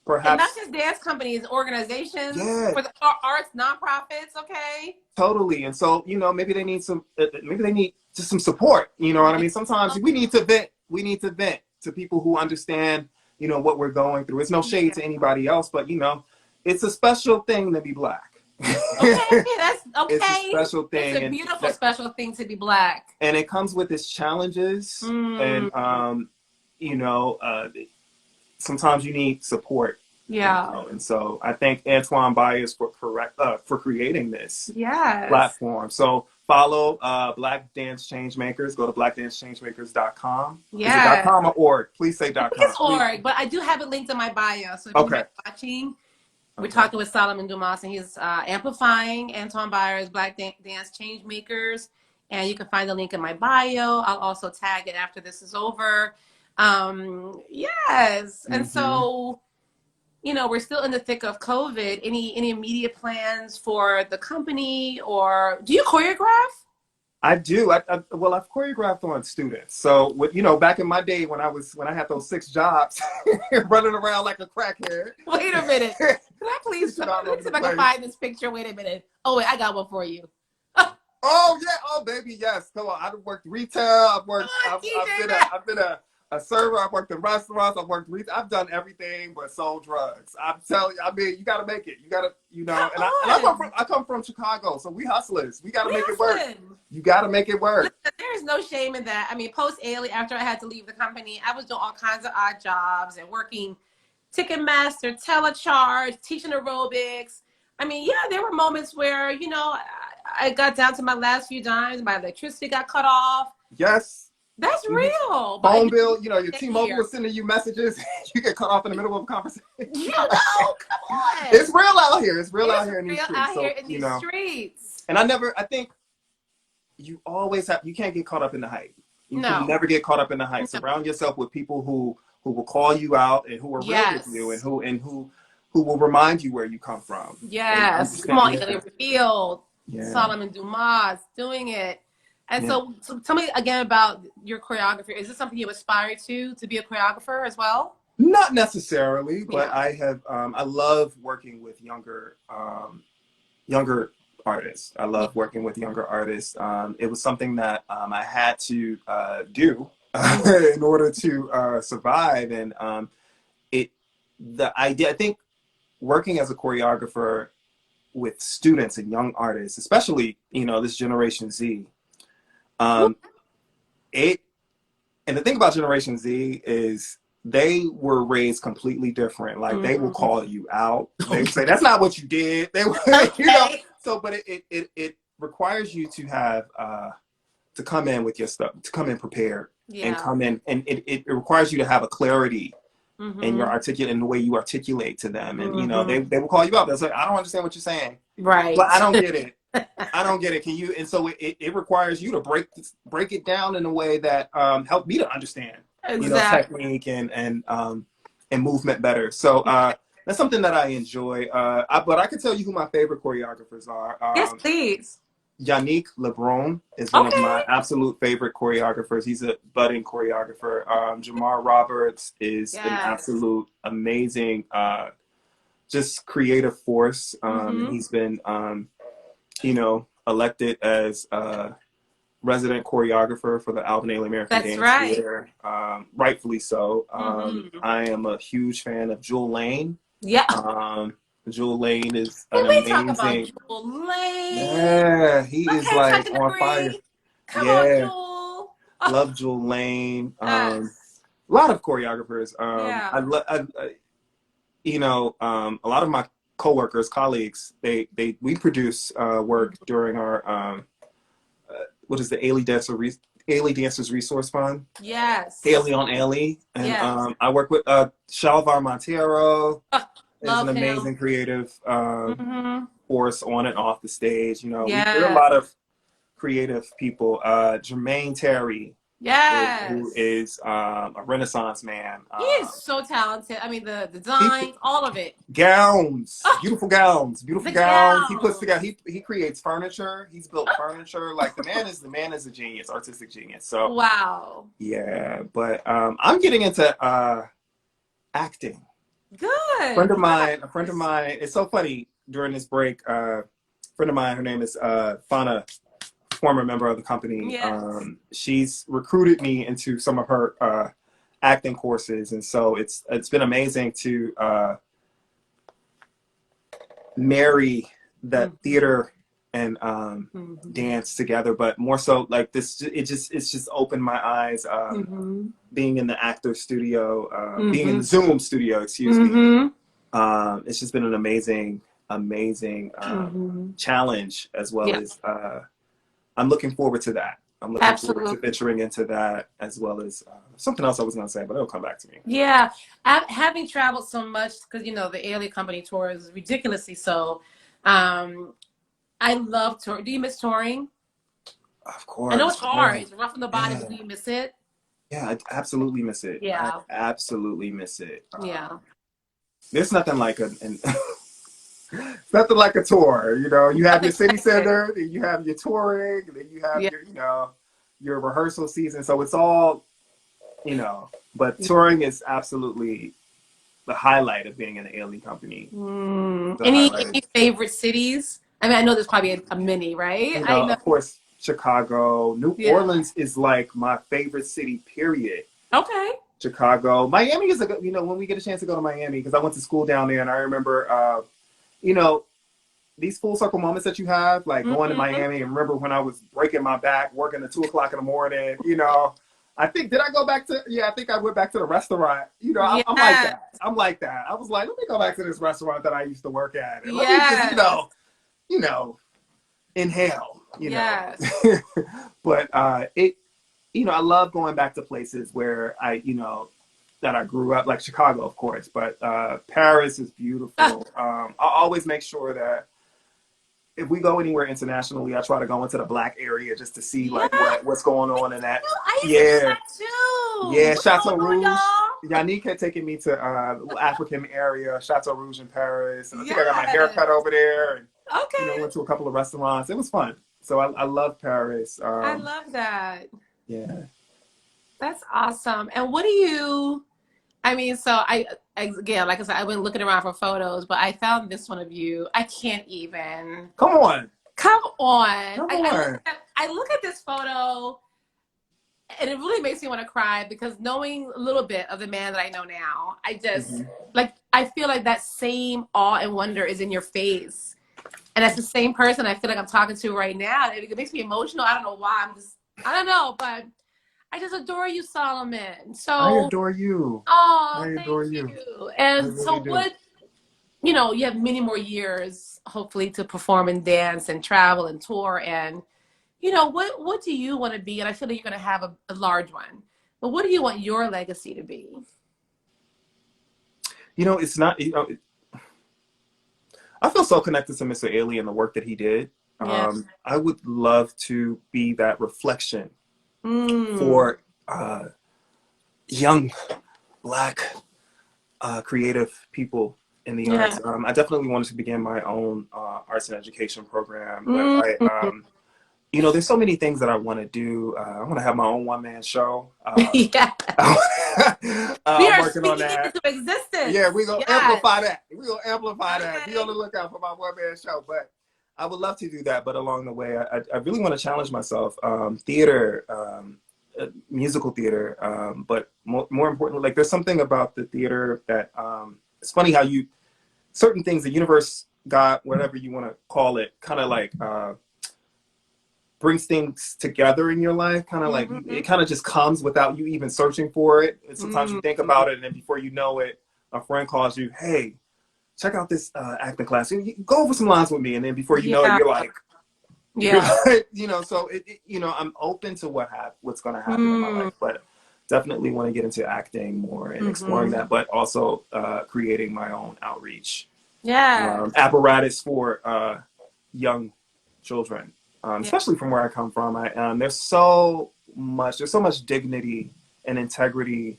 perhaps. And not just dance companies, organizations, for the arts, nonprofits, okay? Totally. And so, maybe they need just some support. You know what I mean? Sometimes we need to vent. We need to vent to people who understand, what we're going through. It's no shade to anybody else, but it's a special thing to be Black. Okay, that's okay. It's a special thing. It's a beautiful, special thing to be Black. And it comes with its challenges, and sometimes you need support. Yeah. And so I thank Antoine Byers for creating this platform. So follow Black Dance Changemakers. Go to blackdancechangemakers.com. Yeah. Is it .com or org? Please say .com. It's org, but I do have it linked in my bio. So if you're watching, we're talking with Solomon Dumas, and he's amplifying Antoine Byers, Black Dance Changemakers. And you can find the link in my bio. I'll also tag it after this is over. And so, you know, we're still in the thick of COVID. Any immediate plans for the company, or do you choreograph? I do. Well, I've choreographed on students. So, back in my day when I had those 6 jobs, running around like a crackhead. Wait a minute. Can I please? All Let me over see the if I can place. find this picture. Wait a minute. Oh wait, I got one for you. Oh yeah, oh baby, yes. Come on, I've worked retail. I've worked. Come on, I've been a server. I've worked in restaurants. I've worked retail. I've done everything but sold drugs. I'm telling you. I mean, you got to make it. You got to, Come I come from Chicago, so we hustlers. We got to We make it work. hustling. You got to make it work. Listen, there is no shame in that. I mean, post Ailey, after I had to leave the company, I was doing all kinds of odd jobs and working Ticketmaster, telecharge, teaching aerobics. I mean, yeah, there were moments where, you know, I got down to my last few dimes. My electricity got cut off. Yes. That's real. Phone bill, your Get T-Mobile here. was sending you messages. You get cut off in the middle of a conversation. You know, come on. It's real out here. It's real It's out here in these real streets. out So, here in these streets. and I think you always you can't get caught up in the hype. You No. can never get caught up in the hype. No. Surround yourself with people who will call you out and who are real Yes. with you and who will remind you where you come from. Yes. And Come on, understand- Italy Field, Yeah. Solomon Dumas doing it. And Yeah. so tell me again about your choreography. Is this something you aspire to be a choreographer as well? Not necessarily, but Yeah. I love working with younger artists. I love working with younger artists. It was something that I had to do in order to survive. And the idea, I think, working as a choreographer with students and young artists, especially this Generation Z, and the thing about Generation Z is they were raised completely different. Like they will call you out. They would say, "That's not what you did." They would, Okay. So, but it requires you to have to come in with your stuff, to come in prepared, Yeah. and come in, and it requires you to have a clarity Mhm. in your in the way you articulate to them. And Mhm. they will call you out. They'll say, "I don't understand what you're saying, Right. but I don't get it. I don't get it. Can you?" And so it requires you to break it down in a way that help me to understand, Exactly. technique and movement better. So that's something that I enjoy. But I can tell you who my favorite choreographers are. Yes, please. Yannick Lebrun is one of Okay. my absolute favorite choreographers. He's a budding choreographer. Jamar Roberts is an Yes. absolute amazing, just creative force. Mhm. He's been, elected as resident choreographer for the Alvin Ailey American That's Dance right. Theater. Rightfully so. Mhm. I am a huge fan of Jewel Lane. Yeah. Jewel Lane is Can an we talk about amazing. Jewel Lane? Yeah, he is Okay, like second on degree. fire. Come on, Yeah. Jewel. Oh, Love Jewel Lane. yes. A lot of choreographers. Yeah. A lot of my coworkers, colleagues, we produce work during our what is the Ailey Dancers Resource Fund? Yes. Ailey on Ailey, and Yes. I work with Shalvar Montero. Is Love an him. amazing creative Mhm. force on and off the stage. There are Yes. a lot of creative people. Jermaine Terry, Yes. who is a Renaissance man. He is so talented. I mean, the designs, all of it. Gowns, Oh, beautiful gowns, the He puts gowns. together. He creates furniture. He's built furniture. Like the man is a genius, artistic genius. So Wow. yeah, but I'm getting into acting. Good. A friend of mine. It's so funny during this break. A friend of mine. Her name is Fauna, former member of the company. Yes. She's recruited me into some of her acting courses, and so it's been amazing to marry that theater and dance together. But more so, like this, it's just opened my eyes. Being in the actor studio, being in the Zoom studio, excuse me. It's just been an amazing challenge, as well as I'm looking forward to that. I'm looking forward to venturing into that, as well as something else I was going to say, but it'll come back to me. Yeah. Having traveled so much, because, the Ailey Company tour is ridiculously so. I love touring. Do you miss touring? Of course. I know it's hard. Yeah. It's rough on the body, but do you miss it? Yeah, I absolutely miss it. Yeah. I absolutely miss it. Yeah. there's nothing like nothing like a tour. You know, you have your Nothing city like it. center, then you have your touring, then you have Yeah. your, your rehearsal season. So it's all, but touring is absolutely the highlight of being in the ALE company. The highlight. Any favorite cities? I mean, I know there's probably a many, right? I know. Of course, Chicago, New Yeah. Orleans is like my favorite city, period. Okay. Chicago, Miami is a good, when we get a chance to go to Miami, because I went to school down there and I remember, you know, these full circle moments that you have, like going to Mm-hmm. Miami, and remember when I was breaking my back, working at 2 o'clock in the morning, I think, did I go back to, yeah, I think I went back to the restaurant. I'm like Yeah. that. I'm like that. I was like, let me go back to this restaurant that I used to work at. And let me just, Yes. you know, inhale. Yes. But I love going back to places where that I grew up, like Chicago, of course, but Paris is Ah, beautiful. I always make sure that if we go anywhere internationally, I try to go into the black area just to see yeah. like what's going on in that. I used to do Yeah, that too. yeah, What's going Chateau on, Rouge. y'all? Yannick had taken me to African area, Chateau Rouge in Paris, and I think I got my hair Yes. cut over there, and Okay. went to a couple of restaurants. It was fun. So I love Paris. I love that. Yeah. That's awesome. And what do you, I mean, so again, like I said, I went looking around for photos, but I found this one of you. I can't even. Come on. Come on. Come on. I look at this photo and it really makes me want to cry because knowing a little bit of the man that I know now, I just Mhm. like I feel like that same awe and wonder is in your face. And that's the same person I feel like I'm talking to right now. It makes me emotional. I don't know why. I don't know, but I just adore you, Solomon. I So, adore you. I oh, thank adore you. you. I And really so do. you have many more years, hopefully, to perform and dance and travel and tour. And, what do you want to be? And I feel like you're going to have a large one. But what do you want your legacy to be? It's not, I feel so connected to Mr. Ailey and the work that he did. Yeah. I would love to be that reflection Mm. for young Black creative people in the Yeah. arts. I definitely wanted to begin my own arts and education program, but Mm. there's so many things that I want to do. I want to have my own one-man show. Yeah. We I'm are working on speaking it that. into existence. Yeah, we're gonna Yes. amplify that. We're gonna amplify that. Be on Okay. the lookout for my one-man show. But I would love to do that. But along the way, I really want to challenge myself. Theater, musical theater, but more importantly, like there's something about the theater that it's funny how certain things, the universe, God, whatever you want to call it, kind of like brings things together in your life, kind of like Mm-hmm. it kind of just comes without you even searching for it. And sometimes you think Mm-hmm. about it, and then before you know it, a friend calls you, "Hey, check out this acting class. You go over some lines with me," and then before you know it, Yeah. you're like, Yeah. So I'm open to what's going to happen in my Mm. life, but definitely want to get into acting more and exploring Mm-hmm. that, but also creating my own outreach Yeah. apparatus for young children, Yeah. especially from where I come from. There's so much dignity and integrity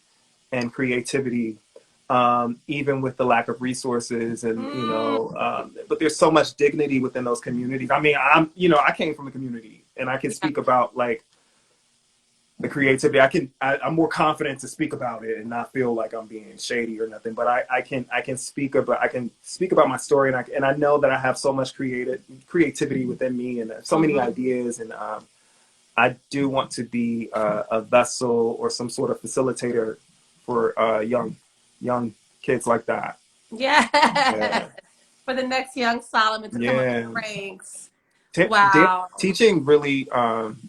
and creativity, even with the lack of resources, and Mm. but there's so much dignity within those communities. I mean, I came from the community, and I can Yeah. speak about like the creativity. I'm more confident to speak about it and not feel like I'm being shady or nothing. But I can speak about my story, and I know that I have so much creativity within me, and so many Mm-hmm. ideas, and I do want to be a vessel or some sort of facilitator for young kids like that. Yeah. Yeah, For the next young Solomon to come up yeah. the ranks. T- Wow. Teaching really,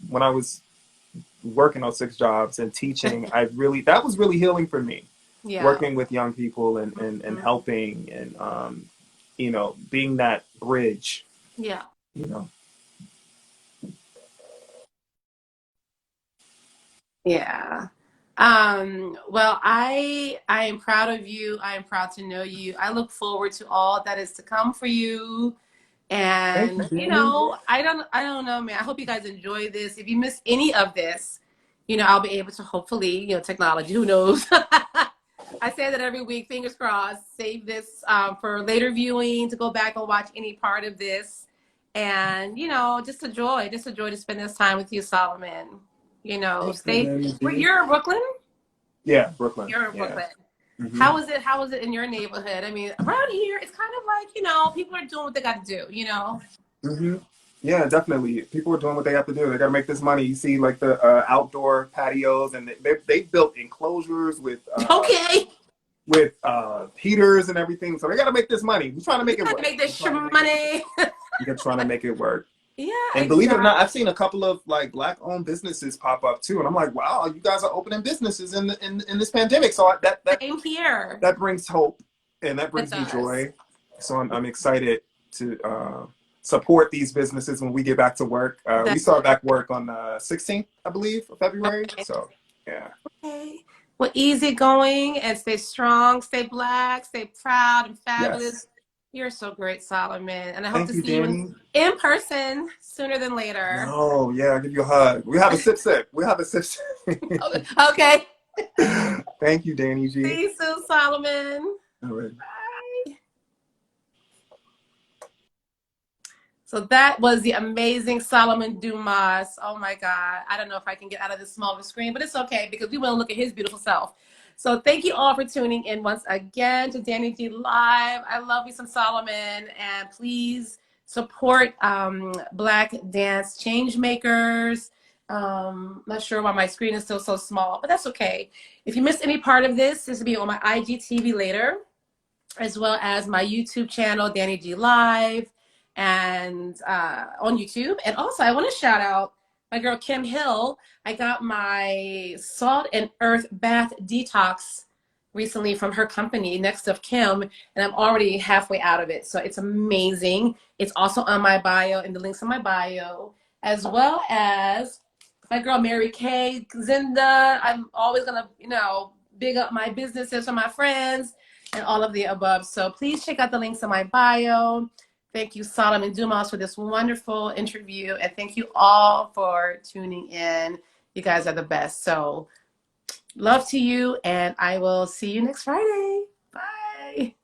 when I was working on 6 jobs and teaching, that was really healing for me. Yeah. Working with young people and Mhm. helping and being that bridge. Yeah. You know. Yeah. Well, I am proud of you. I am proud to know you. I look forward to all that is to come for you. Thank you, And Danny. I don't know, man. I hope you guys enjoy this. If you miss any of this, I'll be able to hopefully, technology, who knows, I say that every week. Fingers crossed. Save this for later viewing to go back and watch any part of this, and just a joy to spend this time with you, Solomon. Thank you, Stay. Danny G. You're in Brooklyn. Yeah, Brooklyn. You're in Yeah. Brooklyn. Hmm. How is it? How is it in your neighborhood? I mean, around here, it's kind of like people are doing what they got to do. Hmm. Yeah, definitely. People are doing what they have to do. They got to make this money. You see, like the outdoor patios, and they built enclosures Okay, with heaters and everything. So they got to make this money. We're trying to we make it got to work. make this money. We're trying to make it work. Yeah, And believe it or not, exactly. I've seen a couple of like black-owned businesses pop up too, and I'm like, wow, you guys are opening businesses in this pandemic. So Same here. that brings hope, and that It brings me does. joy. So I'm excited to support these businesses when we get back to work. We That, start back work on the 16th, I believe, of February. okay. So yeah, Okay. Well, easy going and stay strong, stay black, stay proud and fabulous. yes. You're so great, Solomon. And I hope Thank to you, see you Danny. in person sooner than later. No, yeah, I'll give you a hug. We have a sip. We have a sip. Okay. Thank you, Danny G. See you soon, Solomon. All right. Bye. So that was the amazing Solomon Dumas. Oh my God. I don't know if I can get out of this smaller screen, but it's okay because we want to look at his beautiful self. So thank you all for tuning in once again to Danny G Live. I love you some Solomon, and please support Black Dance Change Makers. Not sure why my screen is still so small, but that's okay. If you missed any part of this will be on my IGTV later, as well as my YouTube channel, Danny G Live, and on YouTube. And also, I want to shout out my girl Kim Hill. I got my salt and earth bath detox recently from her company, Next of Kim, and I'm already halfway out of it. So it's amazing. It's also on my bio, and the links on my bio, as well as my girl Mary Kay Zinda. I'm always gonna, big up my businesses for my friends and all of the above. So please check out the links in my bio. Thank you, Solomon Dumas, for this wonderful interview. And thank you all for tuning in. You guys are the best. So love to you, and I will see you next Friday. Bye.